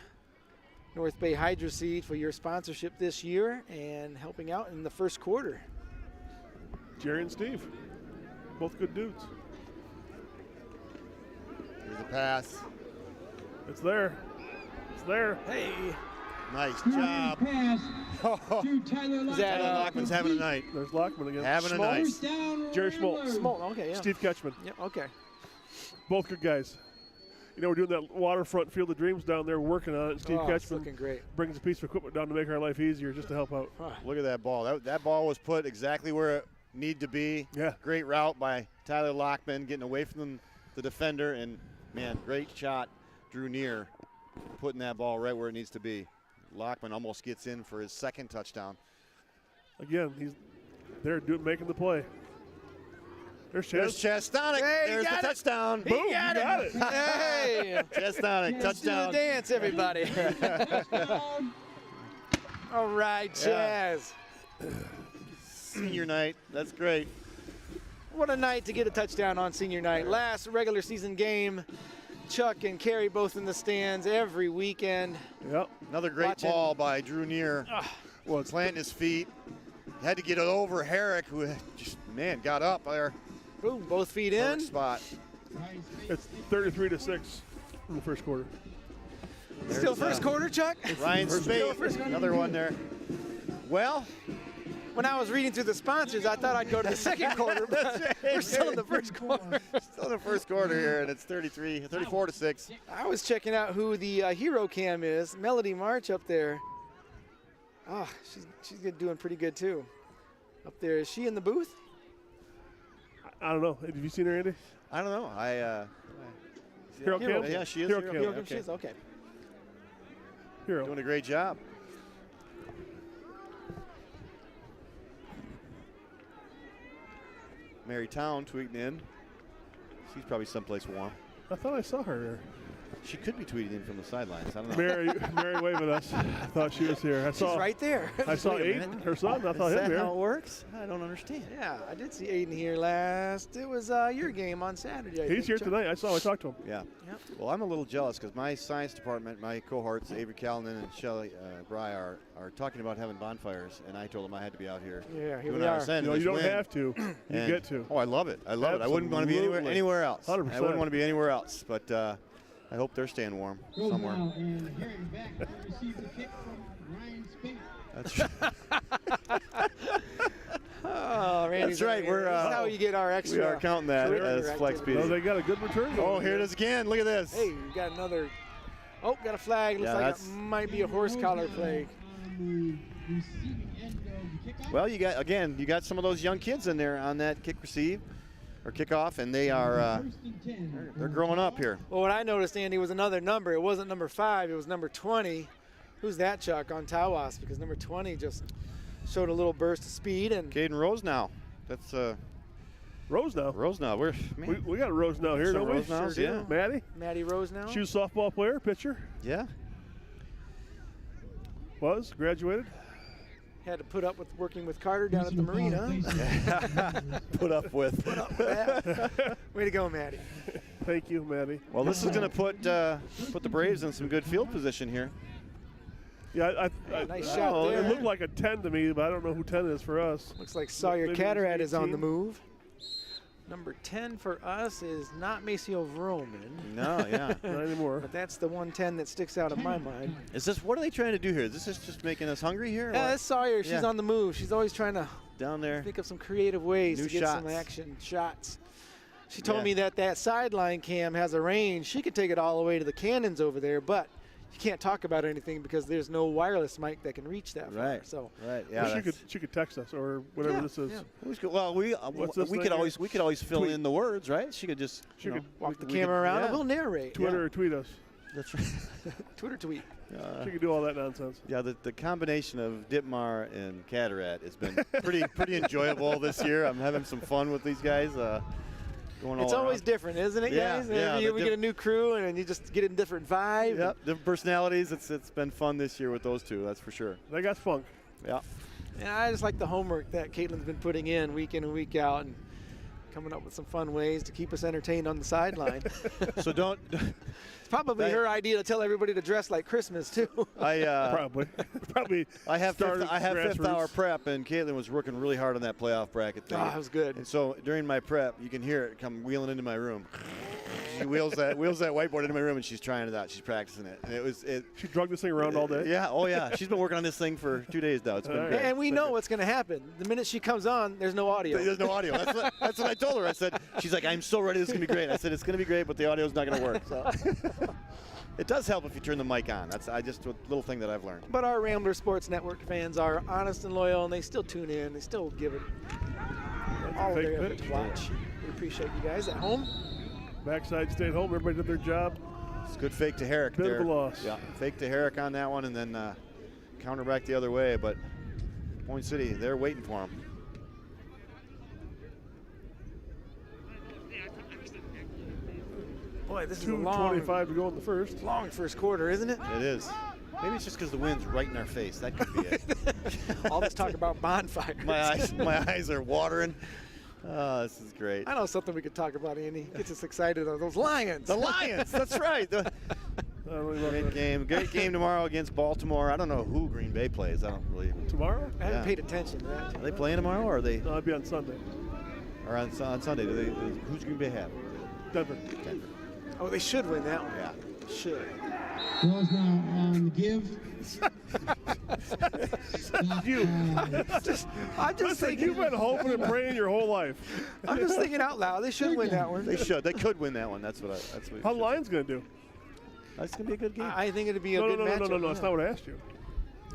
North Bay Hydroseed, for your sponsorship this year and helping out in the first quarter. Jerry and Steve, both good dudes. Here's the pass. It's there. It's there. Hey. Nice job. Pass to Tyler Lockman. Lockman's having a night. There's Lockman again. Having a night. Jerry Schmaltz. Okay, yeah. Steve Ketchman. Yeah, okay. Both good guys. We're doing that waterfront Field of Dreams down there, working on it. Steve Ketchman looking great. Brings a piece of equipment down to make our life easier, just to help out. Look at that ball. That ball was put exactly where it needed to be. Yeah. Great route by Tyler Lockman, getting away from the defender, and man, great shot. Drew near, putting that ball right where it needs to be. Lockman almost gets in for his second touchdown. Again, he's there making the play. There's Chastonic. Hey, there's the touchdown. Boom, you got it. Hey. Chastonic, touchdown. Do the dance, everybody. All right, Chaz. Senior night. That's great. What a night to get a touchdown on senior night. Last regular season game. Chuck and Kerry both in the stands every weekend. Yep. Another great ball by Drew Neer. Well, planting his feet. Had to get it over Herrick, who just, got up there. Boom, both feet in. Spot. It's 33-6 in the first quarter. Still first quarter, Chuck? Ryan Spade, another one there. Well, when I was reading through the sponsors, I thought I'd go to the second quarter, but we're still in the first quarter. Still in the first quarter here, and it's 34-6. I was checking out who the hero cam is. Melody March up there. Oh, she's doing pretty good too. Up there, is she in the booth? I don't know. Have you seen her, Andy? I don't know. Hero Cam? Yeah, she is. Hero Cam. Hero Cam. She is, okay. Hero. Doing a great job. Mary Town tweeting in. She's probably someplace warm. I thought I saw her there. She could be tweeting in from the sidelines. I don't know. Mary waving us. I thought she was here. She's right there. I saw Aiden, her son. I thought Is him that here. how it works? I don't understand. Yeah, I did see Aiden here last. It was your game on Saturday. He's here tonight. I talked to him. Yeah. Yep. Well, I'm a little jealous because my science department, my cohorts, Avery Callanan and Shelley Bry, are talking about having bonfires, and I told them I had to be out here. Yeah, here doing we are. RSN You this don't win. have to. You get to. Oh, I love it. I love it. I wouldn't want to be Absolutely. anywhere else. 100%. I wouldn't want to be anywhere else, but I hope they're staying warm Goes somewhere. now, and Herring back to receive the kick from Ryan Spink. That's Oh, Randy's That's right. here. We're, This is how you get our extra. we are counting that career as flex activity. speed. No, they got a good return. Oh, here it is again. Look at this. Hey, we got another. Oh, got a flag. Looks Yeah, like it that's- might be a horse collar play. On the receiving end of the kickoff. Well, you got some of those young kids in there on that kick receive or kickoff, and they are First and 10. they're growing up here. Well, what I noticed, Andy, was another number. It wasn't number 5. It was number 20. Who's that, Chuck, on Tawas? Because number 20 just showed a little burst of speed. And Caden Rose now. That's Rose now. Rose now. We got a Rose now here, Some don't we? Rose nows, Sure do. yeah. Maddie, Maddie Rose now. she was a softball player, pitcher. Yeah. Was graduated. Had to put up with working with Carter down at the marina. Put up with. Way to go, Maddie. Thank you, Maddie. Well, this is going to put the Braves in some good field position here. Yeah, Nice I shot don't know. there. It looked like a 10 to me, but I don't know who 10 is for us. Looks like Sawyer Maybe Cataract it's is on the 18. move. Number 10 for us is not Maceo Vroman. No, yeah. Not anymore. But that's the 110 that sticks out in my mind. What are they trying to do here? Is this just making us hungry here? or Yeah, what? that's Sawyer. She's Yeah. on the move. She's always trying to Down there. think of some creative ways New to get some shots. action shots. She told Yeah. me that sideline cam has a range. She could take it all the way to the cannons over there, but you can't talk about anything because there's no wireless mic that can reach that far. Right. So Right. Well, Yeah. she could text us or whatever Yeah, this is. yeah. Well, we What's this we thing could here? always fill Tweet. in the words, right? She could just She could walk the we camera could- around yeah. and we'll narrate. Twitter or tweet us. That's right. Twitter tweet. She could do all that nonsense. Yeah, the combination of Ditmar and Cataract has been pretty enjoyable this year. I'm having some fun with these guys. Going all It's always around. different, isn't it, Yeah, guys? yeah, Every year the we get a new crew and you just get a different vibe. Yep, different personalities. It's been fun this year with those two. That's for sure. They got funk. Yeah. And I just like the homework that Caitlin's been putting in week and week out and coming up with some fun ways to keep us entertained on the sideline. So don't. It's probably her idea to tell everybody to dress like Christmas, too. Probably. I have started fifth hour grassroots. prep, and Caitlin was working really hard on that playoff bracket thing. Oh, that was good. And so during my prep, you can hear it come wheeling into my room. She wheels that whiteboard into my room, and she's trying it out. She's practicing it, and She drug this thing around all day. Yeah, oh yeah. She's been working on this thing for 2 days now. It's been great. And we know what's going to happen. The minute she comes on, there's no audio. There's no audio. That's what I told her. I said, she's like, I'm so ready. This is going to be great. I said, it's going to be great, but the audio's not going to work. So it does help if you turn the mic on. That's just a little thing that I've learned. But our Rambler Sports Network fans are honest and loyal, and they still tune in. They still give it all Fake their effort pitch. to watch. We appreciate you guys at home. Backside stayed home. Everybody did their job. It's a good fake to Herrick Bit there. of a loss. Yeah, fake to Herrick on that one, and then counter back the other way. But Boyne City, they're waiting for him. Boy, this is a long, 2:25 to go in the first. long first quarter, isn't it? It is. Maybe it's just because the wind's right in our face. That could be it. All this talk about bonfires. my eyes are watering. Oh, this is great. I know something we could talk about, Andy. Gets us excited are those Lions. The Lions. That's right. Great game. Great game tomorrow against Baltimore. I don't know who Green Bay plays. I don't really. Tomorrow? I haven't Yeah. paid attention to that. Are they playing tomorrow, or are they? No, I'll be on Sunday. Or on Sunday? Who's Green Bay have? Denver. Oh, they should win that one. Yeah. Should. Throws now on the give. You. I'm just Listen, thinking. you've been hoping and praying your whole life. I'm just thinking out loud. They should win that one. They should. They could win that one. That's what. How the Lions going to do? That's gonna be a good game. I think it'd be a good No, matchup. That's not what I asked you.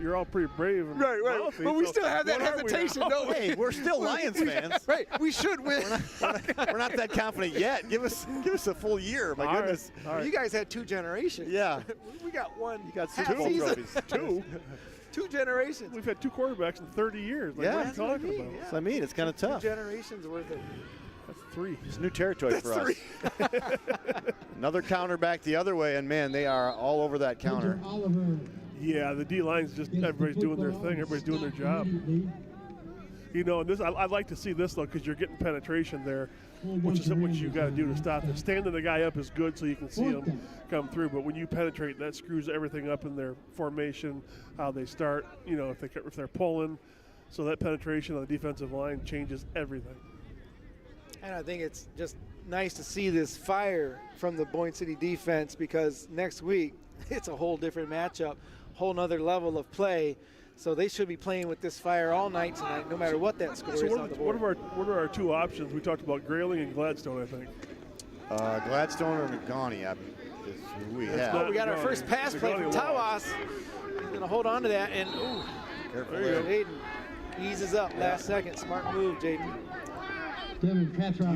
You're all pretty brave. And Right. mouthy, But we so still have that what are we hesitation, now? don't we? Hey, we're still Lions fans. Right. We should win. We're not that confident yet. Give us a full year. My All right, goodness. all right. You guys had 2 generations. Yeah. We got one. You got half Super Bowl season. trophies. Two. 2 generations. We've had 2 quarterbacks in 30 years. Like, Yeah. what are you That's what I talking mean, about? yeah. So I mean, it's kind of 2 tough. generations worth of That's 3. It's new territory for us. Another counter back the other way, and man, they are all over that counter. Yeah, the D line's just everybody's doing their thing. Everybody's doing their job. You know, and this I'd like to see this though, because you're getting penetration there, which is what you got to do to stop it. Standing the guy up is good, so you can see him come through. But when you penetrate, that screws everything up in their formation, how they start. You know, if they're pulling, so that penetration on the defensive line changes everything. And I think it's just nice to see this fire from the Boyne City defense, because next week it's a whole different matchup, whole nother level of play. So they should be playing with this fire all night tonight, no matter what that score is on the board. What are our 2 options? We talked about Grayling and Gladstone, I think. Gladstone or Nagani is who we have. Oh, we got our first pass play from Tawas. He's going to hold on to that, and Careful there. Jaden eases up last second. Smart move, Jaden. You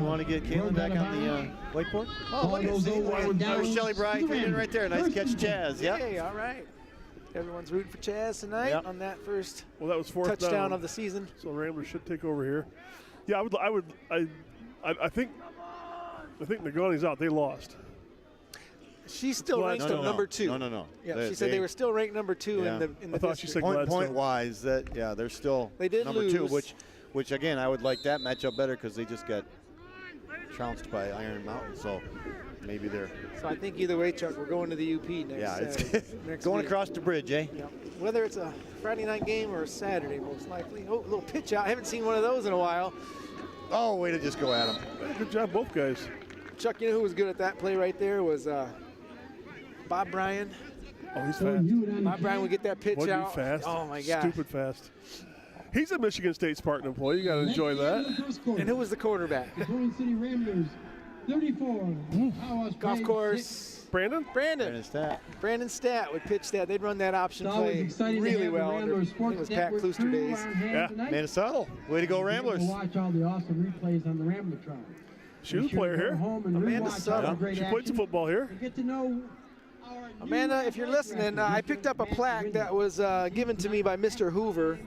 want to get Caitlin back on the whiteboard? Oh, look at there's Shelly Bright in right there. Nice catch, Chaz. Yep. Hey, all right. Everyone's rooting for Chaz tonight on that first that was 4th touchdown down of the season. So Ramblers should take over here. Yeah, I think Nagani's out. They lost. She's still ranked number 2. No. Yeah, she said they were still ranked number 2 in the I thought she said point wise that they're still number lose. 2, which again I would like that matchup better because they just got trounced by Iron Mountain, so maybe they're. So I think either way, Chuck, we're going to the UP next. It's going across the bridge, eh? Yeah. Whether it's a Friday night game or a Saturday, most likely. Oh, a little pitch out. I haven't seen one of those in a while. Oh, way to just go at him. Good job, both guys. Chuck, you know who was good at that play right there was Bob Bryan. Oh, he's fast. Bob Bryan would get that pitch out. Fast. Oh, my God. Stupid fast. He's a Michigan State Spartan employee. You got to enjoy that. And who was the quarterback? The Boyne City Ramblers, 34. Golf course. Brandon Stat would pitch that. They'd run that option play really well. I think it was Pat Klooster days. Yeah, Minnesota. Way to go, Ramblers. Watch all the awesome replays on the Ramblertron. She was a player here. Amanda Suttle. She played some football here. Get to know Amanda, if you're listening, I picked up a plaque that was given to me by Mr. Hoover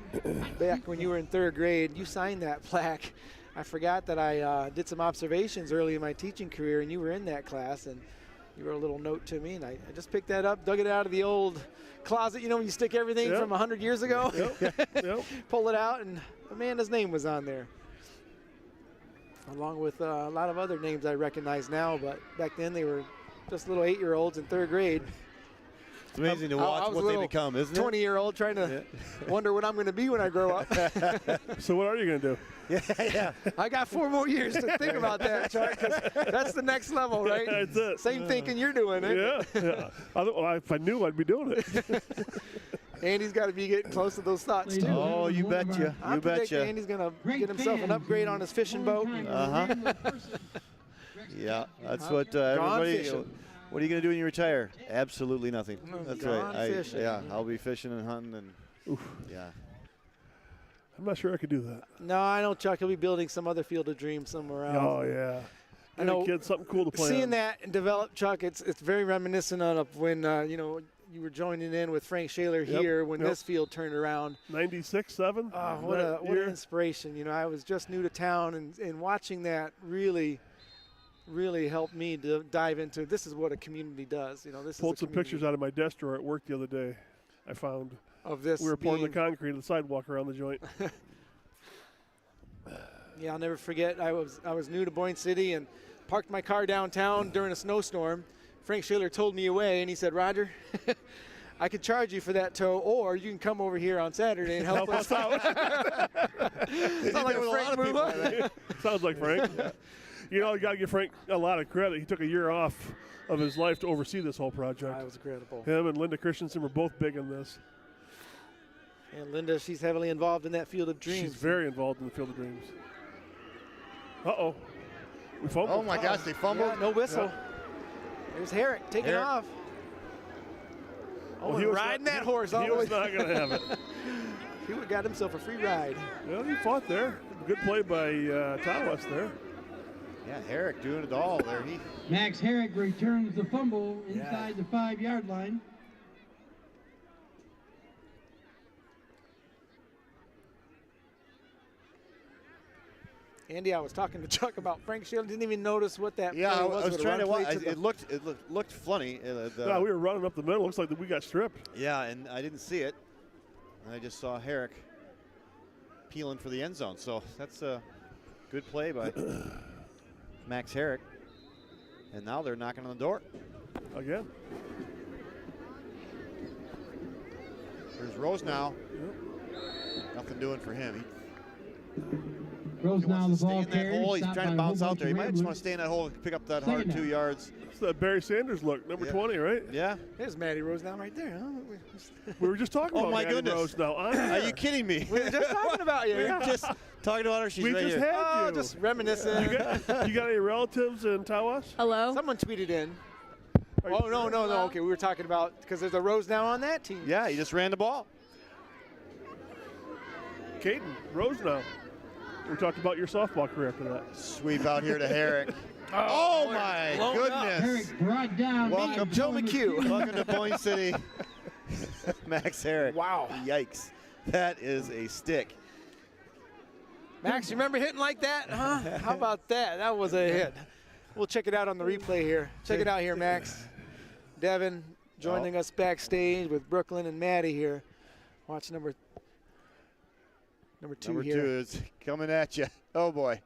back when you were in 3rd grade. You signed that plaque. I forgot that I did some observations early in my teaching career, and you were in that class, and you wrote a little note to me, and I just picked that up, dug it out of the old closet, you know, when you stick everything from 100 years ago. Yep. Pull it out, and Amanda's name was on there, along with a lot of other names I recognize now, but back then they were just little 8-year-olds in 3rd grade. It's amazing to watch what they become, isn't it? 20-year-old trying to wonder what I'm going to be when I grow up. So what are you going to do? Yeah. I got 4 more years to think about that, Chuck, 'cause that's the next level, right? That's it. Same thinking you're doing, eh? Yeah. If I knew, I'd be doing it. Andy's got to be getting close to those thoughts, too. Oh, you betcha. I predict Andy's going to get himself an upgrade on his fishing boat. Yeah, that's what everybody. What are you going to do when you retire? Absolutely nothing. That's right. I'll be fishing and hunting and I'm not sure I could do that. No, I know Chuck. He'll be building some other field of dreams somewhere else. Oh yeah. I know. Kids, something cool to play. Seeing on. that develop, Chuck, it's very reminiscent of when you were joining in with Frank Shaler here when this field turned around. 96, 7. Oh, what an inspiration! You know, I was just new to town, and watching that really helped me to dive into this is what a community does. You know, this pulled is some pictures out of my desk drawer at work the other day. I found of this. We were pouring the concrete on the sidewalk around the joint. Yeah, I'll never forget. I was new to Boyne City and parked my car downtown during a snowstorm. Frank Schiller told me away, and he said, "Roger, I could charge you for that tow, or you can come over here on Saturday and help us out." Sounds like a Frank move, huh? Sounds like Frank. You know, you got to give Frank a lot of credit. He took a year off of his life to oversee this whole project. That was incredible. Him and Linda Christensen were both big in this. And Linda, she's heavily involved in that field of dreams. She's very involved in the field of dreams. Uh-oh. We fumbled. Oh, my gosh, they fumbled. Yeah, no whistle. Yeah. There's Herrick taking off. Well, he was riding that horse. He was not going to have it. He would have got himself a free ride. Well, he fought there. Good play by Tawas there. Yeah, Herrick doing it all there. Max Herrick returns the fumble inside the 5-yard line. Andy, I was talking to Chuck about Frank Shield. Didn't even notice what that Yeah, play I was. was trying to watch. It looked funny. No, we were running up the middle. Looks like we got stripped. Yeah, and I didn't see it. I just saw Herrick peeling for the end zone. So that's a good play by Max Herrick. And now they're knocking on the door. Again. There's Rose now. Nothing doing for him. Rose He now wants the to stay ball in that carried. hole. He's Stopped trying to by a bounce whole out there. He bunch might of just want to stay in that hole and pick up that hard Second 2 down. yards. It's that Barry Sanders look, number 20, right? Yeah. There's Maddie Rose down right there. Huh? We were just talking Oh, about my Maddie goodness. Rose now. Are you kidding me? We were just talking about you. We were Yeah. just talking about her. She's We right just here. had you. Just reminiscing. You got any relatives in Tawas? Hello? Someone tweeted in. Are you Oh, no, sure? no, no. Okay, we were talking about, because there's a Rose now on that team. Yeah, he just ran the ball. Caden, Rose now. We talked about your softball career after that. Sweep out here to Herrick. Oh, my blown up. goodness. Herrick brought down. Welcome, by Joe McHugh. Welcome to Boyne City. Max Herrick. Wow. Yikes. That is a stick. Max, you remember hitting like that? Huh? How about that? That was a hit. We'll check it out on the replay here. Check it out here, Max. Devin joining us backstage with Brooklyn and Maddie here. Watch number two Number here. 2 is coming at you. Oh, boy.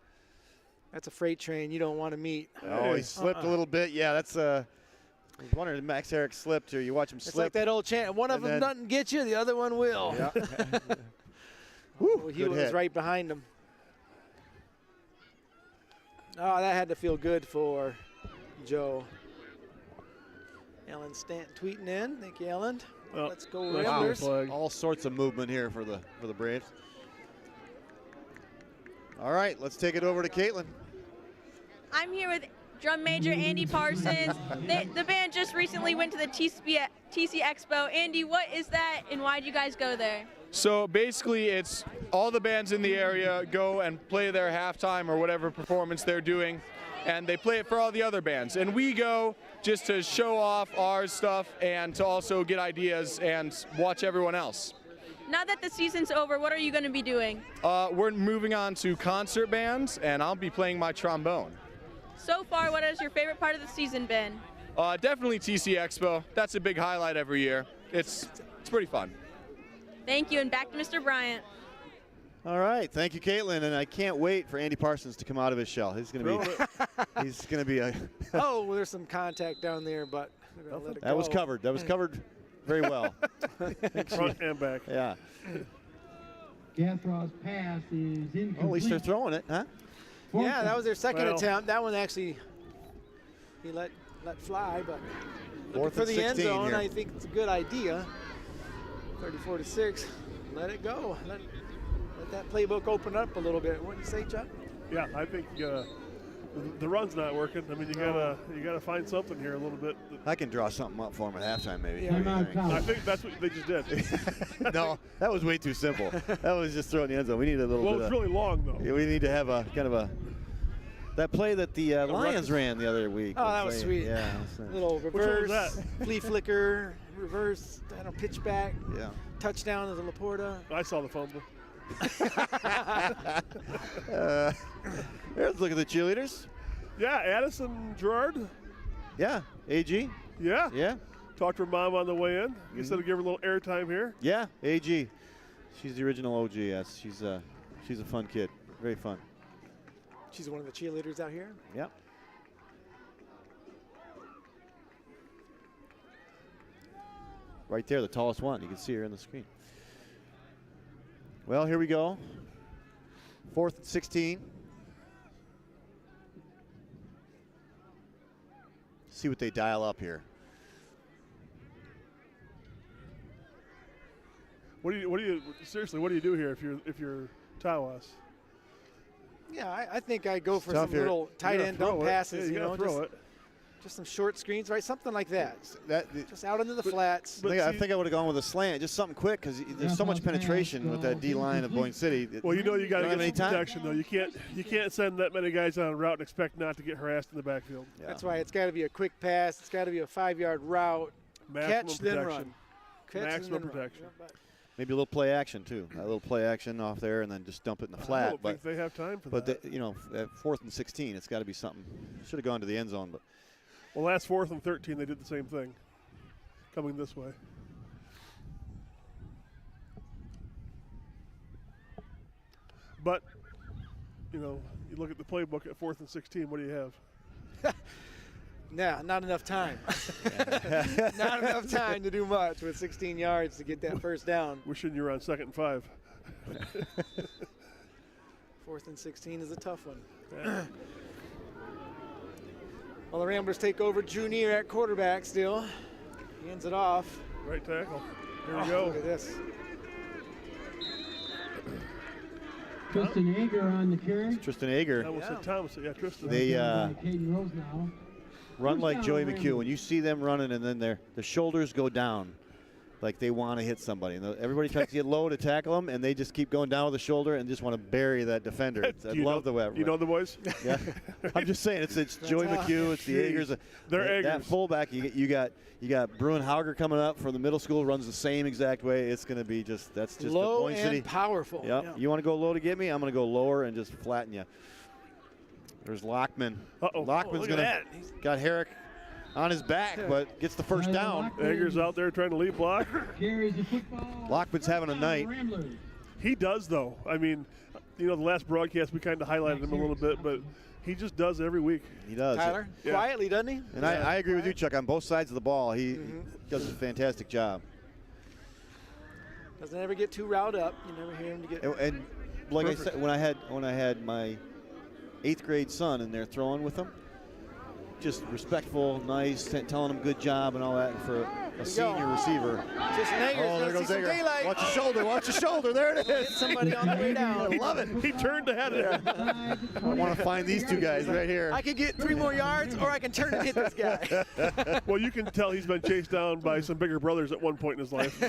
That's a freight train you don't want to meet. Oh, he slipped a little bit. Yeah, that's I was wondering if Max Herrick slipped or you watch him It's slip. like that old chant. One of And them then- doesn't get you, the other one will. Yeah. Well, he good was hit. right behind him. Oh, that had to feel good for Joe. Ellen Stanton tweeting in. Thank you, Ellen. Well, Let's go nice Ramblers. flag. All sorts of movement here for the Braves. All right, let's take it over to Caitlin. I'm here with drum major Andy Parsons. The band just recently went to the TC Expo. Andy, what is that and why did you guys go there? So basically it's all the bands in the area go and play their halftime or whatever performance they're doing, and they play it for all the other bands. And we go just to show off our stuff and to also get ideas and watch everyone else. Now that the season's over, what are you going to be doing? We're moving on to concert bands, and I'll be playing my trombone. So far, what has your favorite part of the season been? Definitely TC Expo. That's a big highlight every year. It's pretty fun. Thank you, and back to Mr. Bryant. All right, thank you, Caitlin, and I can't wait for Andy Parsons to come out of his shell. He's gonna be a. Oh, well, there's some contact down there, but we're gonna let it That go. was covered. That was covered very well. Front and back. Yeah. Gathraw's pass is incomplete. Well, at least they're throwing it, huh? Yeah, that was their second Well- attempt. That one actually he let fly, but looking Fourth for and the end 16 zone, here. I think it's a good idea. 34-6. Let it go. Let that playbook open up a little bit. Wouldn't you say, Chuck? Yeah, I think the run's not working. I mean, you gotta find something here a little bit. I can draw something up for him at halftime, maybe. Yeah. Timeout, I College. think that's what they just did. No, that was way too simple. That was just throwing the end zone. We need a little Well, bit it's of. really long though. Yeah, we need to have a kind of a. That play that the Lions ran the other week. Oh, that was sweet. Yeah. Little one was reverse, that? flea flicker, reverse, pitch back, Yeah. touchdown to the Laporta. I saw the fumble. Let's look at the cheerleaders. Yeah, Addison Gerard. Yeah. AG. Yeah. Yeah. Talked to her mom on the way in. You said to give her a little airtime here. Yeah. AG. She's the original OG. Yes. She's a fun kid. Very fun. She's one of the cheerleaders out here. Yep. Right there, the tallest one. You can see her on the screen. Well, here we go. 4th and 16. See what they dial up here. What do you seriously? What do you do here if you're Tawas? Yeah, I think I go for Tough some here. little tight end dump passes. Yeah, you gotta throw it. Just some short screens, right? Something like that. That, Just out into the flats. I think I would have gone with a slant, just something quick, because there's so much penetration with that D line of Boyne City. Well, you know you got to Don't have get any some time. protection though. You can't send that many guys on a route and expect not to get harassed in the backfield. Yeah. That's why it's got to be a quick pass. It's got to be a 5-yard route. Maximum Catch, then protection. run. Catch, Maximum and then protection. Run. Maybe a little play action too. A little play action off there, and then just dump it in the flat. I don't think they have time for that. But you know, at 4th and 16, it's got to be something. Should have gone to the end zone, but. Well, last 4th and 13, they did the same thing, coming this way. But, you know, you look at the playbook at 4th and 16, what do you have? Nah, not enough time. Not enough time to do much with 16 yards to get that first down. Wishing you were on 2nd and 5. 4th and 16 is a tough one. Yeah. Well, the Ramblers take over. Drew Neer at quarterback still. He hands it off. Right tackle. Here we go. Look at this. Tristan Ager on the carry. Tristan Ager. I almost said Thomas. Yeah, Tristan. They Caden Rose now. run like First Joey down, McHugh. When you see them running and then their shoulders go down like they want to hit somebody. And everybody tries to get low to tackle them, and they just keep going down with the shoulder and just want to bury that defender. I love the way. You know the boys? Yeah. I'm just saying, it's Joey McHugh, it's the Agers. They're That Agers. fullback, you got Bruin Hauger coming up from the middle school, runs the same exact way. It's going to be that's just low the Boyne City. and powerful. Yep. Yeah. You want to go low to get me? I'm going to go lower and just flatten you. There's Lockman. Uh-oh. Lockman's Look at going to that. got Herrick on his back, but gets the first down. Eggers out there trying to lead block. Carries the football. Lockman's having a night. Ramblers. He does, though. I mean, you know, the last broadcast we kind of highlighted him a little bit, but he just does every week. He does. Tyler, Yeah. quietly, doesn't he? And I agree with you, Chuck, on both sides of the ball. He does a fantastic job. Doesn't ever get too riled up. You never hear him to get. And like I said, when I had my 8th grade son in there throwing with him, just respectful, nice, telling him good job and all that. And for a senior receiver. Just Nager's There gonna goes see some Ager. daylight. Watch your shoulder, watch your shoulder. There it Hit is. somebody on the way down. I love it. He turned ahead of him. I want to find these two guys right here. I could get 3 more yards, or I can turn and hit this guy. Well, you can tell he's been chased down by some bigger brothers at one point in his life.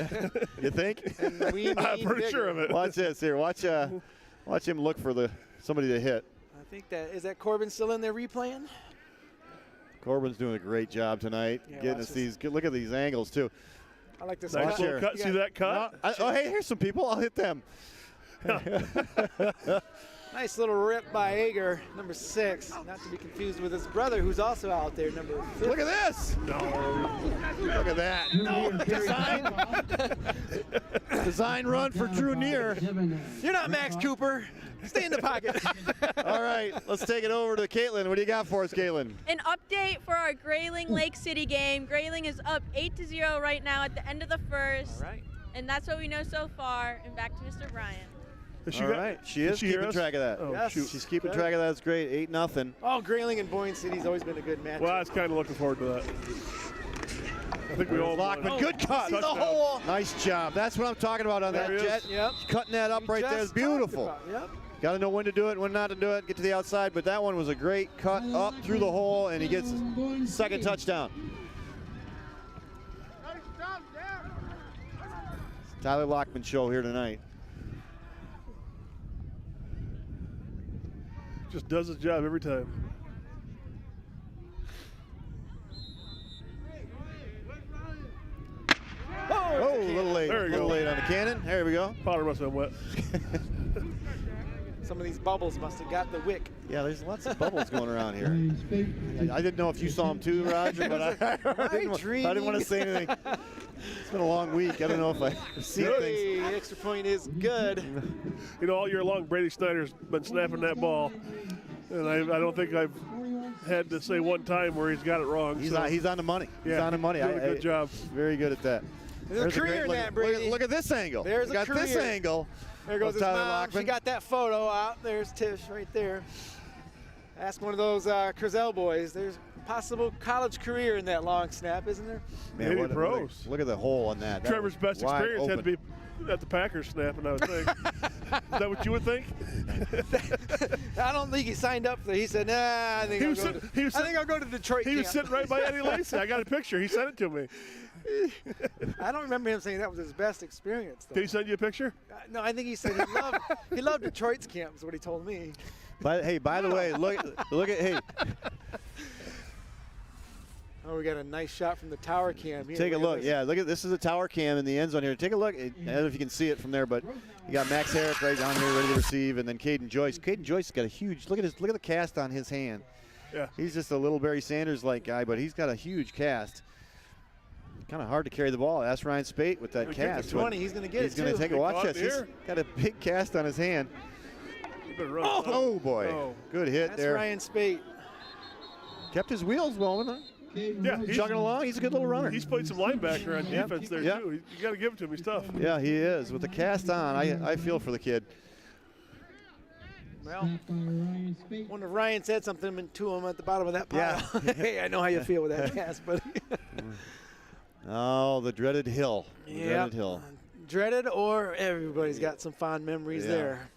You think? And we I'm mean pretty bigger. sure of it. Watch this here. Watch him look for somebody to hit. I think that Corbin still in there replaying? Corbin's doing a great job tonight, Yeah, getting watch us this. look at these angles too. I like this. Nice Watch little here. cut. See that cut? Oh, hey, here's some people. I'll hit them. Nice little rip by Ager, number 6. Not to be confused with his brother, who's also out there, number 5. Look at this. Look at that. Design run for Drew Neer. You're not Max Cooper. Stay in the pocket. All right, let's take it over to Caitlin. What do you got for us, Caitlin? An update for our Grayling Lake City game. Grayling is up 8-0 right now at the end of the first. All right. And that's what we know so far. And back to Mr. Bryan. All right, she is hear keeping us? track of that. Oh, Yes. shoot. She's keeping track of that. It's great. 8-0. Oh, Grayling and Boyne City's always been a good match. Well, I was kind of looking forward to that. I think we all Lockman, won. good cut. See the hole. Nice job. That's what I'm talking about on There that he is. jet. Yep. Cutting that up right there is Just beautiful. talked about, Yep. Got to know when to do it, when not to do it, get to the outside. But that one was a great cut up through the hole, and he gets second touchdown. Tyler Lockman show here tonight. Just does his job every time. Oh, a little late. There we A little go. late on the cannon. There we go. Powder must have been wet. Some of these bubbles must have got the wick. Yeah, there's lots of bubbles going around here. I didn't know if you saw them too, Roger, but I didn't want to say anything. It's been a long week. I don't know if I see things. Hey, extra point is good. You know, all year long, Brady Snyder's been snapping that ball. And I don't think I've had to say one time where he's got it wrong. He's so, on the money. He's yeah, on the money. doing a good job. Very good at that. There's a career in that, Brady. Look at this angle. There's We a got this career. angle. There goes of his Tyler mom. She Lockman. got that photo out. There's Tish right there. Ask one of those Crizel boys. There's a possible college career in that long snap, isn't there? Man, Maybe what pros. Look at the hole on that. That Trevor's was best wide experience had to open. be at the Packers snapping, I would think. Is that what you would think? I don't think he signed up for that. He said, nah, I think I'll go to Detroit He was camp. sitting right by Eddie Lacy. I got a picture. He sent it to me. I don't remember him saying that was his best experience, though. Did he send you a picture? No, I think he said he loved Detroit's camp is what he told me. But hey, by the way, look at hey. Oh, Oh, we got a nice shot from the tower cam here. Take a look. Yeah, look at this is a tower cam in the end zone here. Take a look. I don't know if you can see it from there, but you got Max Herrick right down here ready to receive, and then Caden Joyce. Caden Joyce has got a huge look at the cast on his hand. Yeah. He's just a little Barry Sanders-like guy, but he's got a huge cast. Kind of hard to carry the ball. Ask Ryan Spate with that cast. 20. He's going to get it. He's going to take a watch. Yes, he's got a big cast on his hand. Oh boy! Oh. Good hit That's there. Ryan Spate. Kept his wheels going. Huh? Yeah, He's chugging along. He's a good little runner. He's played some linebacker on defense there Yep. too. You got to give it to him. He's tough. Yeah, he is. With the cast on, I feel for the kid. Well, wonder if Ryan said something to him at the bottom of that pile. Yeah. Hey, I know how you feel with that cast, buddy. Oh, the dreaded hill. The dreaded hill. Dreaded, or everybody's got some fond memories there.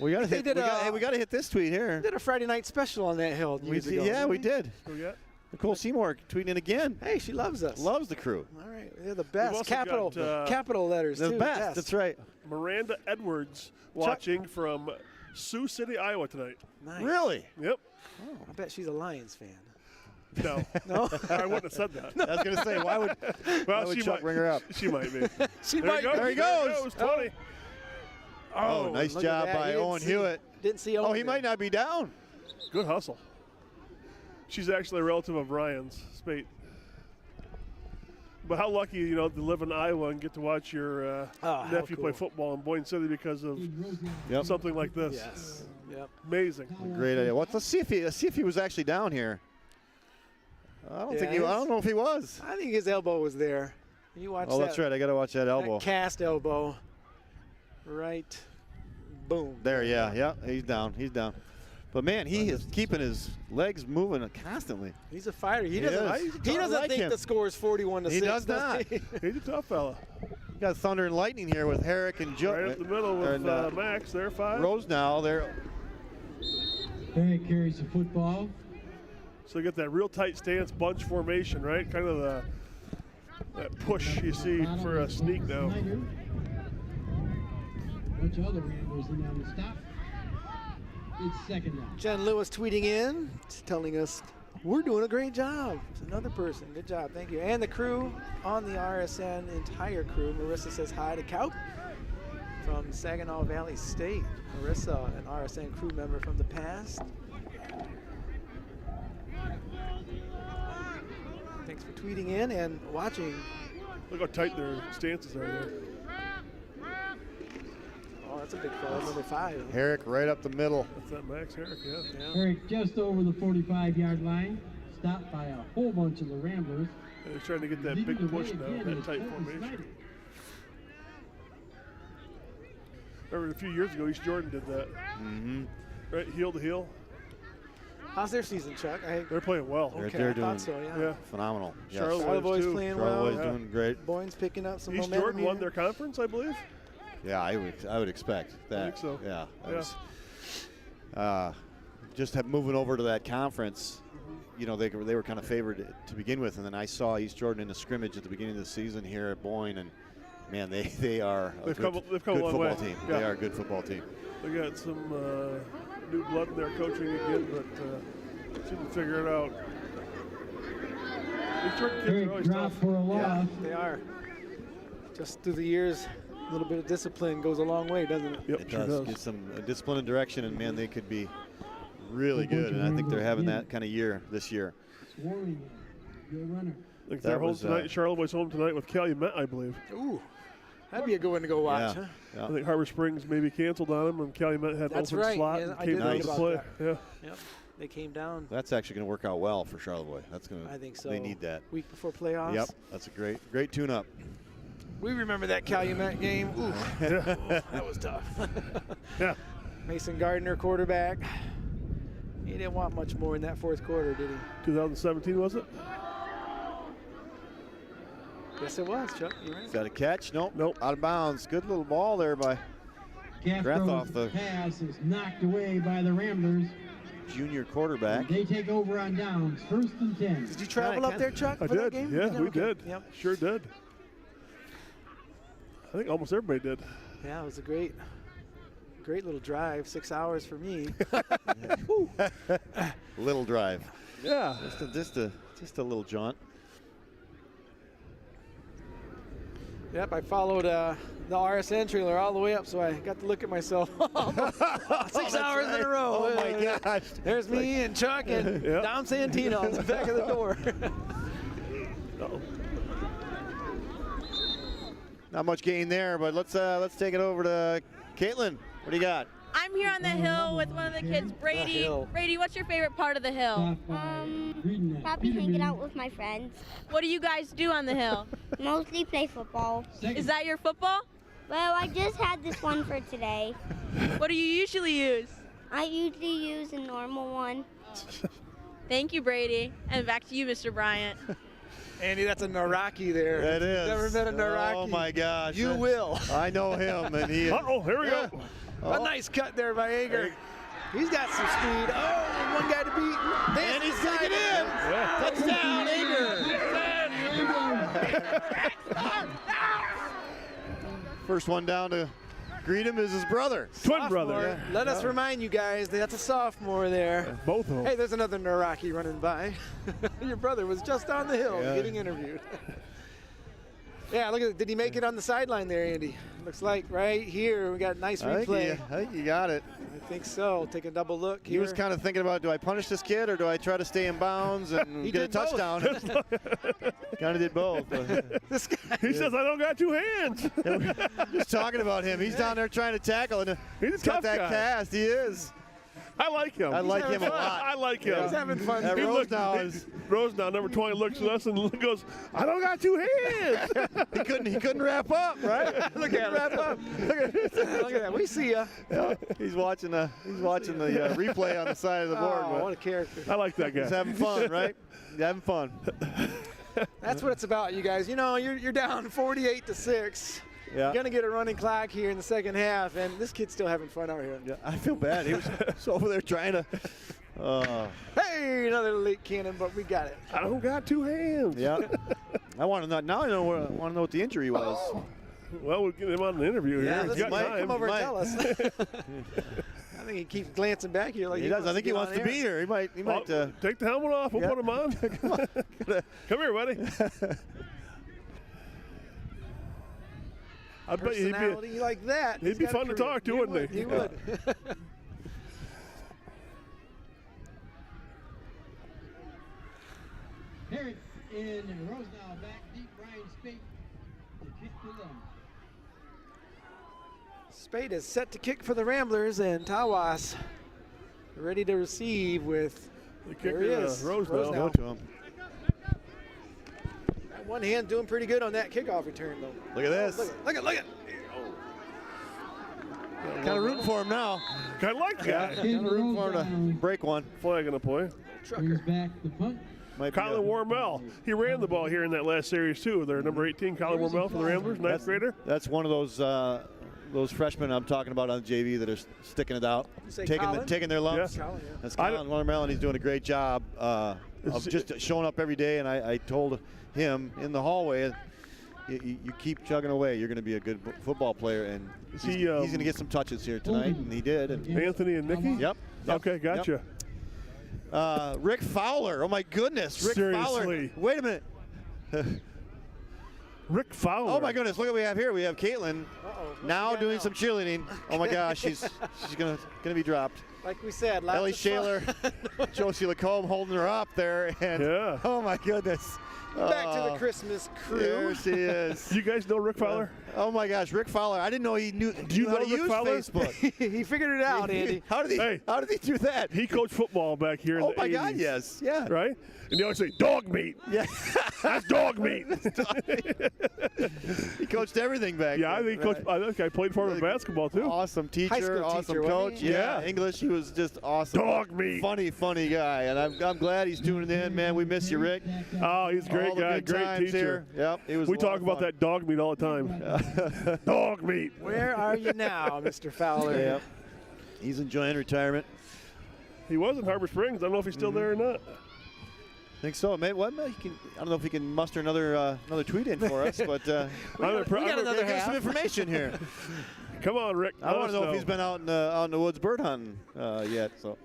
We got to hit. We got to hit this tweet here. We did a Friday night special on that hill years ago. Yeah, we did. Who we got? Nicole Seymour tweeting in again. Hey, she loves us. Loves the crew. All right, they're the best. also Capital, got, capital letters The too. best. That's right. Miranda Edwards watching from Sioux City, Iowa tonight. Nice. Really? Yep. I bet she's a Lions fan. No. No. I wouldn't have said that. I was going to say, why would She Chuck might bring her up? She might be. She There might. he goes. There he goes. 20. Oh, nice look at job that. by He didn't Owen see- Hewitt. Didn't see Owen. Oh, he might not be down. Good hustle. She's actually a relative of Ryan's, Spate. But how lucky, to live in Iowa and get to watch your how nephew play cool. football in Boyne City because of Yep. something like this. Yes. Yep. Amazing. Great idea. Let's see if he was actually down here. I don't know if he was. I think his elbow was there. You watch Oh, that. that's right. I got to watch that elbow. That cast elbow. Right. Boom. There, yeah. He's down. But man, he is keeping his legs moving constantly. He's a fighter. He He doesn't. is. He doesn't like think him. the score is 41-6. He does not. He's a tough fella. You got thunder and lightning here with Herrick and Joe. Right up the middle with and, Max. There, 5. Rose now. There. Herrick carries the football. So you get that real tight stance, bunch formation, right? Kind of that push you see for a sneak now. Bunch of other Ramblers in on the stop. It's second down. Jen Lewis tweeting in, telling us we're doing a great job. It's another person. Good job. Thank you. And the crew on the RSN, entire crew. Marissa says hi to Kaup from Saginaw Valley State. Marissa, an RSN crew member from the past. Thanks for tweeting in and watching. Look how tight their stances are there. Oh, that's a big fella, number 5. Herrick right up the middle. That's that Max Herrick, yeah. Herrick just over the 45-yard line. Stopped by a whole bunch of the Ramblers. And he's trying to get that big push now, that tight formation. Remember a few years ago, East Jordan did that. Mm-hmm. Right, heel to heel. How's their season, Chuck? They're playing well. Okay, They're I doing thought so, yeah. phenomenal. Yes. Charlotte Boys playing Charlotte well. Boys doing great. Boyne's picking up some East momentum Jordan here. won their conference, I believe. Yeah, I would expect that. I think so. Yeah. Yeah. Just moving over to that conference, they were kind of favored to begin with, and then I saw East Jordan in a scrimmage at the beginning of the season here at Boyne, and man, they are a They've come a good long football way. team. Yeah. They are a good football team. They got some new blood in their coaching again, but seem to figure it out. East Jordan kids are Herrick always dropped tough. for a Yeah, loss. they are. Just through the years, a little bit of discipline goes a long way, doesn't it? Yep, It sure does get some discipline and direction, and man, they could be really good, and I think they're having that kind of year this year. Swarming, good runner. I think they're home tonight. Charlotte Boys home tonight with Calumet, I believe. Ooh, that'd be a good one to go watch, huh? Yeah. I think Harbor Springs maybe canceled on them, and Calumet had an That's open right. slot Yeah, and I came did down read to about play. that. Yeah. Yep, they came down. That's actually going to work out well for Charlotte. That's going to. I think so. They need that. Week before playoffs. Yep, that's a great tune-up. We remember that Calumet game. Ooh, that was tough. Yeah. Mason Gardner, quarterback. He didn't want much more in that fourth quarter, did he? 2017, was it? Yes, it was, Chuck. You're right. Is that a catch? Nope. Out of bounds. Good little ball there by Castro's the- pass is knocked away by the Ramblers. junior quarterback. They take over on downs, 1st and 10. Did you travel up there, Chuck, I for that did. game? Yeah, we Okay. did. Yep. Sure did. I think almost everybody did. Yeah, it was a great little drive. 6 hours for me. Little drive. Yeah. Just a little jaunt. Yep, I followed the RSN trailer all the way up, so I got to look at myself 6 hours in a row. Oh my gosh. There's me and Chuck and Dom Santino on the back of the door. Not much gain there, but let's take it over to Caitlin. What do you got? I'm here on the hill with one of the kids, Brady. Brady, what's your favorite part of the hill? Probably hanging out with my friends. What do you guys do on the hill? Mostly play football. Is that your football? Well, I just had this one for today. What do you usually use? I usually use a normal one. Thank you, Brady. And back to you, Mr. Bryant. Andy, that's a Naraki there. That is. Never met a Naraki. Oh my gosh. You will. I know him, and he is. Uh-oh, here we go. A nice cut there by Ager. He's got some speed. Oh, one guy to beat. And he's taking it in. Touchdown, Ager. First one down to greet him is his brother. Twin brother. Let us remind you guys, that's a sophomore there. Both of them. Hey, there's another Naraki running by. Your brother was just on the hill getting interviewed. Yeah, look at it. Did he make it on the sideline there, Andy? Looks like right here we got a nice replay. I think you got it. I think so. Take a double look here. He was kind of thinking about, do I punish this kid or do I try to stay in bounds and get a touchdown? Kind of did both. This guy. He says, I don't got 2 hands. Just talking about him. He's down there trying to tackle, and He's a got tough that guy. cast. He is. I like him. I like him a fun. lot. I like him. He's having fun. That He Rose now is. Rose now, number 20, looks at us and goes, I don't got 2 hands. He couldn't wrap up, right? Look at him. Wrap up. Look at that. We see ya. Yeah, he's watching the replay on the side of the board. Oh, but what a character. I like that guy. he's having fun, right? He's having fun. That's what it's about, you guys. You know, you're down 48-6. Yeah. You're gonna get a running clock here in the second half, and this kid's still having fun out here. Yeah, I feel bad. He was over there trying to. Hey, another late cannon, but we got it. I don't got 2 hands. Yeah. I want to know now. I want to know what the injury was. Well, we'll get him on an interview here. Yeah, He's let's got Mike, time. come over and Mike. tell us. I think he keeps glancing back here like He does. wants I think to he get wants on to be air. here. He might. Oh, take the helmet off. We'll Yeah. put him on. Come here, buddy. I bet you Personality like that. he'd be fun to talk to, wouldn't he? He would. Harris in Rosenau back deep. Ryan Spate to kick for them. Spade is set to kick for the Ramblers, and Tawas ready to receive with. The There kicker, he is. Rosenau. Go to him. That one hand doing pretty good on that kickoff return, though. Look at this. Look at. Kind of rooting for him now. I like that. Kind of rooting for him to break one. Flag on the play. Brings back the punt. Might be Colin Warmel. He ran the ball here in that last series, too. Their number 18, Colin Warmel for the Ramblers, ninth grader. That's one of those freshmen I'm talking about on JV that are sticking it out, You say Colin? taking their lumps. Yeah. Colin, yeah. That's Colin Warmel, and he's doing a great job of just showing up every day. And I told him in the hallway, you keep chugging away. You're going to be a good football player, and he's going to get some touches here tonight, and he did. And Anthony and Nikki? Yep. Okay, gotcha. Rick Fowler. Oh, my goodness. Rick Fowler. Seriously. Wait a minute. Rick Fowler. Oh, my goodness. Look what we have here. We have Caitlin now doing some cheerleading. Oh, my gosh. She's gonna be dropped. Like we said, lots Ellie of Shaler, Josie Lacombe holding her up there. And Yeah. oh, my goodness. Back to the Christmas crew. There she is. You guys know Rick Fowler? Oh, my gosh. Rick Fowler. I didn't know he knew you how know to Rick use Fowler? Facebook. He figured it out, Andy. How did he do that? He coached football back here in Oh, the my 80s. God, yes. Yeah. Right? And they always say, dog meat. Yeah. That's dog meat. He coached everything back Yeah, I then, think Coach, right. I think I played for him in basketball, too. Awesome High teacher, school awesome teacher, wasn't coach. he? Yeah. Yeah. English, he was just awesome. Dog meat. Funny guy. And I'm glad he's tuning in, man. We miss you, Rick. Oh, he's a great All the guy, good great times teacher. here. Yep, it was We a lot talk of about fun. that dog meat all the time. Dog meat. Where are you now, Mr. Fowler? Yep. He's enjoying retirement. He was in Harbor Springs. I don't know if he's still there or not. I think so. Maybe I don't know if he can muster another tweet in for us, but We got another give us half. some information here. Come on, Rick. I want to know if he's been out in the woods bird hunting yet. So,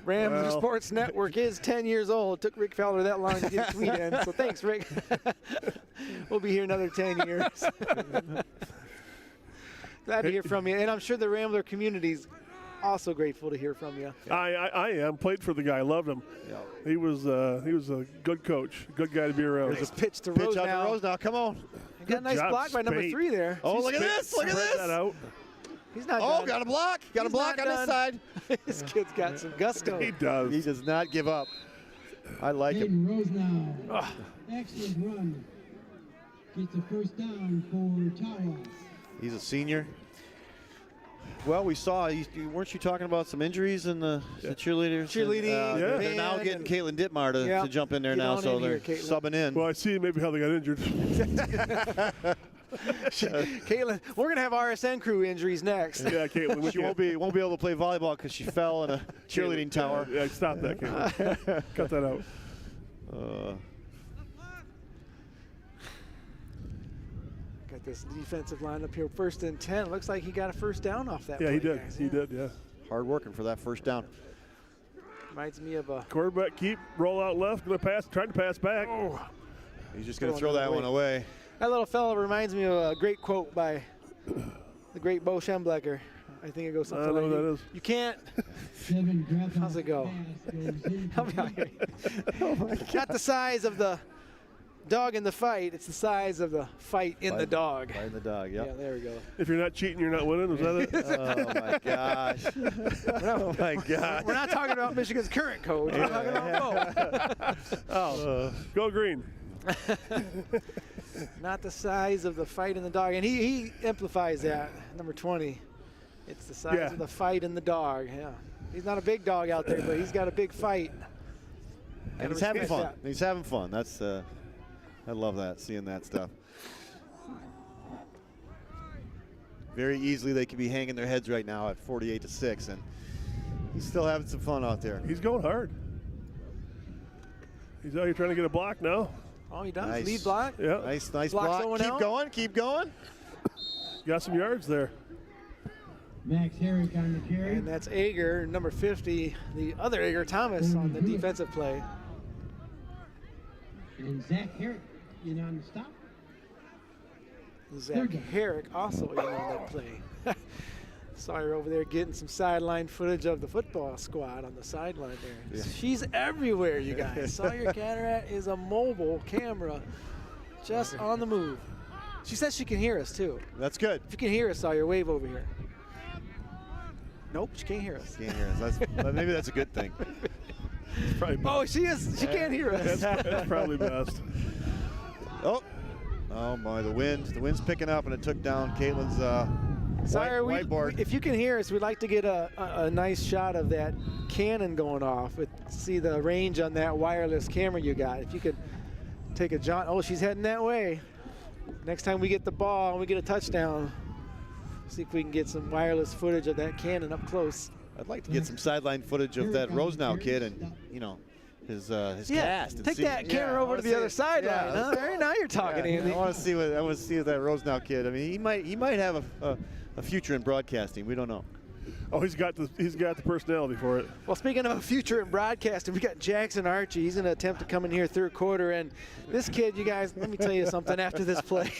Rams Sports Network is 10 years old. Took Rick Fowler that long to get a tweet in. So thanks, Rick. We'll be here another 10 years. Glad to hear from you. And I'm sure the Rambler community's also grateful to hear from you. I am. Played for the guy. Loved him. Yeah. He was a good coach. Good guy to be around. Nice pitch to Pitch Rose out now. to Rose now. Come on. Got a nice job, block by number Spade. 3 there. Oh, look at this. Look at Spread this. that out. He's not Oh, done. got a block. Got a He's block not on this side. This kid's got some gusto. He does. He does not give up. I like him. Hayden Rose now. Excellent run. Gets a first down for Tawas. He's a senior. Well, we saw, weren't you talking about some injuries in the cheerleaders? Cheerleading, They're now band, getting Caitlin Dittmar to jump in there Get now, on so in they're here, Caitlin. subbing in. Well, I see maybe how they got injured. Caitlin, we're going to have RSN crew injuries next. Yeah, Caitlin. She won't be able to play volleyball because she fell in a cheerleading tower. Yeah, stop that, Caitlin. Cut that out. Got this defensive line up here, 1st and 10. Looks like he got a first down off that Yeah, play, he did. guys. He did, yeah. Hard working for that first down. Reminds me of a Quarterback keep, roll out left, going to pass, trying to pass back. He's just going to Going throw that one away. That little fellow reminds me of a great quote by the great Bo Schemblecker. I think it goes something I know like what that is. You can't. 7 drop How's it go? Help me out here. Not the size of the dog in the fight. It's the size of the fight in the dog. Fight in the dog, yep. Yeah, there we go. If you're not cheating, you're not winning. Is that it? Oh, my gosh. Oh, my gosh. We're not talking about Michigan's current coach. We're talking about Bo. Go green. Not the size of the fight in the dog. And he amplifies that, number 20. It's the size of the fight in the dog. Yeah. He's not a big dog out there, but he's got a big fight. And he's having fun. He's having fun. That's I love that, seeing that stuff. Very easily they could be hanging their heads right now at 48-6, and he's still having some fun out there. He's going hard. He's out here trying to get a block now. Oh, he does. Nice. Lead block. Yeah. Nice Block block. someone Keep out. going, keep going. Got some yards there. Max Herrick on the carry. And that's Ager, number 50, the other Ager Thomas on the defensive play. And Zach Herrick in on the stop. Zach Herrick also in on that play. Saw her over there getting some sideline footage of the football squad on the sideline there. Yeah. She's everywhere, you guys. Sawyer Cataract is a mobile camera just on the move. She says she can hear us, too. That's good. If you can hear us, Sawyer, wave over here. Nope, she can't hear us. Can't hear us. Maybe that's a good thing. It's probably best. Oh, she is. She can't hear us. That's probably best. Oh my, the wind's picking up, and it took down Caitlin's Sawyer, whiteboard. if you can hear us, we'd like to get a nice shot of that cannon going off. See the range on that wireless camera you got. If you could take a jaunt. Oh, she's heading that way. Next time we get the ball and we get a touchdown, see if we can get some wireless footage of that cannon up close. I'd like to get some sideline footage of that Rosenau kid and, his cast. And Take see, that camera over to the other sideline. Huh? There, now you're talking, Andy. I want to see that Rosenau kid. I mean, he might have a future in broadcasting. We don't know. Oh, he's got the personality for it. Well, speaking of a future in broadcasting, we got Jackson Archie. He's going to attempt to come in here third quarter. And this kid, you guys, let me tell you something after this play.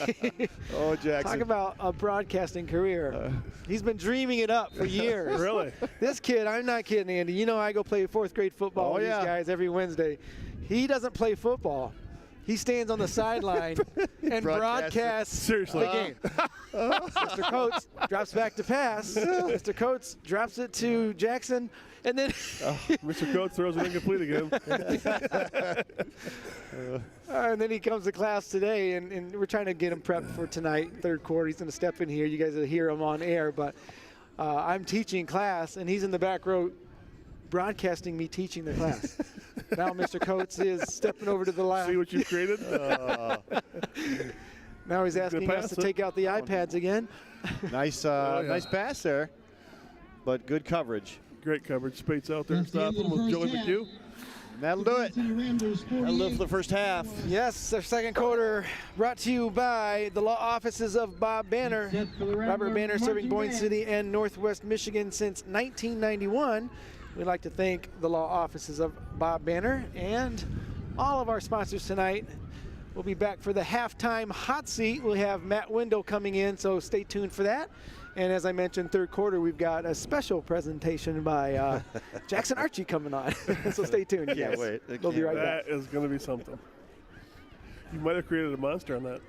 Oh, Jackson. Talk about a broadcasting career. He's been dreaming it up for years. Really? This kid, I'm not kidding, Andy. You know I go play 4th grade football with these guys every Wednesday. He doesn't play football. He stands on the sideline and broadcasts the game. Mr. Coates drops back to pass. Mr. Coates drops it to Jackson, and then Mr. Coates throws it incomplete again. and then he comes to class today, and we're trying to get him prepped for tonight, third quarter. He's going to step in here. You guys will hear him on air, but I'm teaching class, and he's in the back row broadcasting me teaching the class. Now Mr. Coates is stepping over to the line. See what you've created? Now he's asking us to take out the iPads again. Nice pass there, but good coverage. Great coverage. Spates out there stopping him with Joey McHugh. That'll do it. That'll do it for the first half. Yes, our second quarter brought to you by the law offices of Bob Banner. Robert Banner serving Boyne City and Northwest Michigan since 1991. We'd like to thank the law offices of Bob Banner and all of our sponsors tonight. We'll be back for the halftime hot seat. We'll have Matt Wendell coming in, so stay tuned for that. And as I mentioned, third quarter, we've got a special presentation by Jackson Archie coming on. So stay tuned, you guys. Can't wait. We'll be right back. That is going to be something. You might have created a monster on that.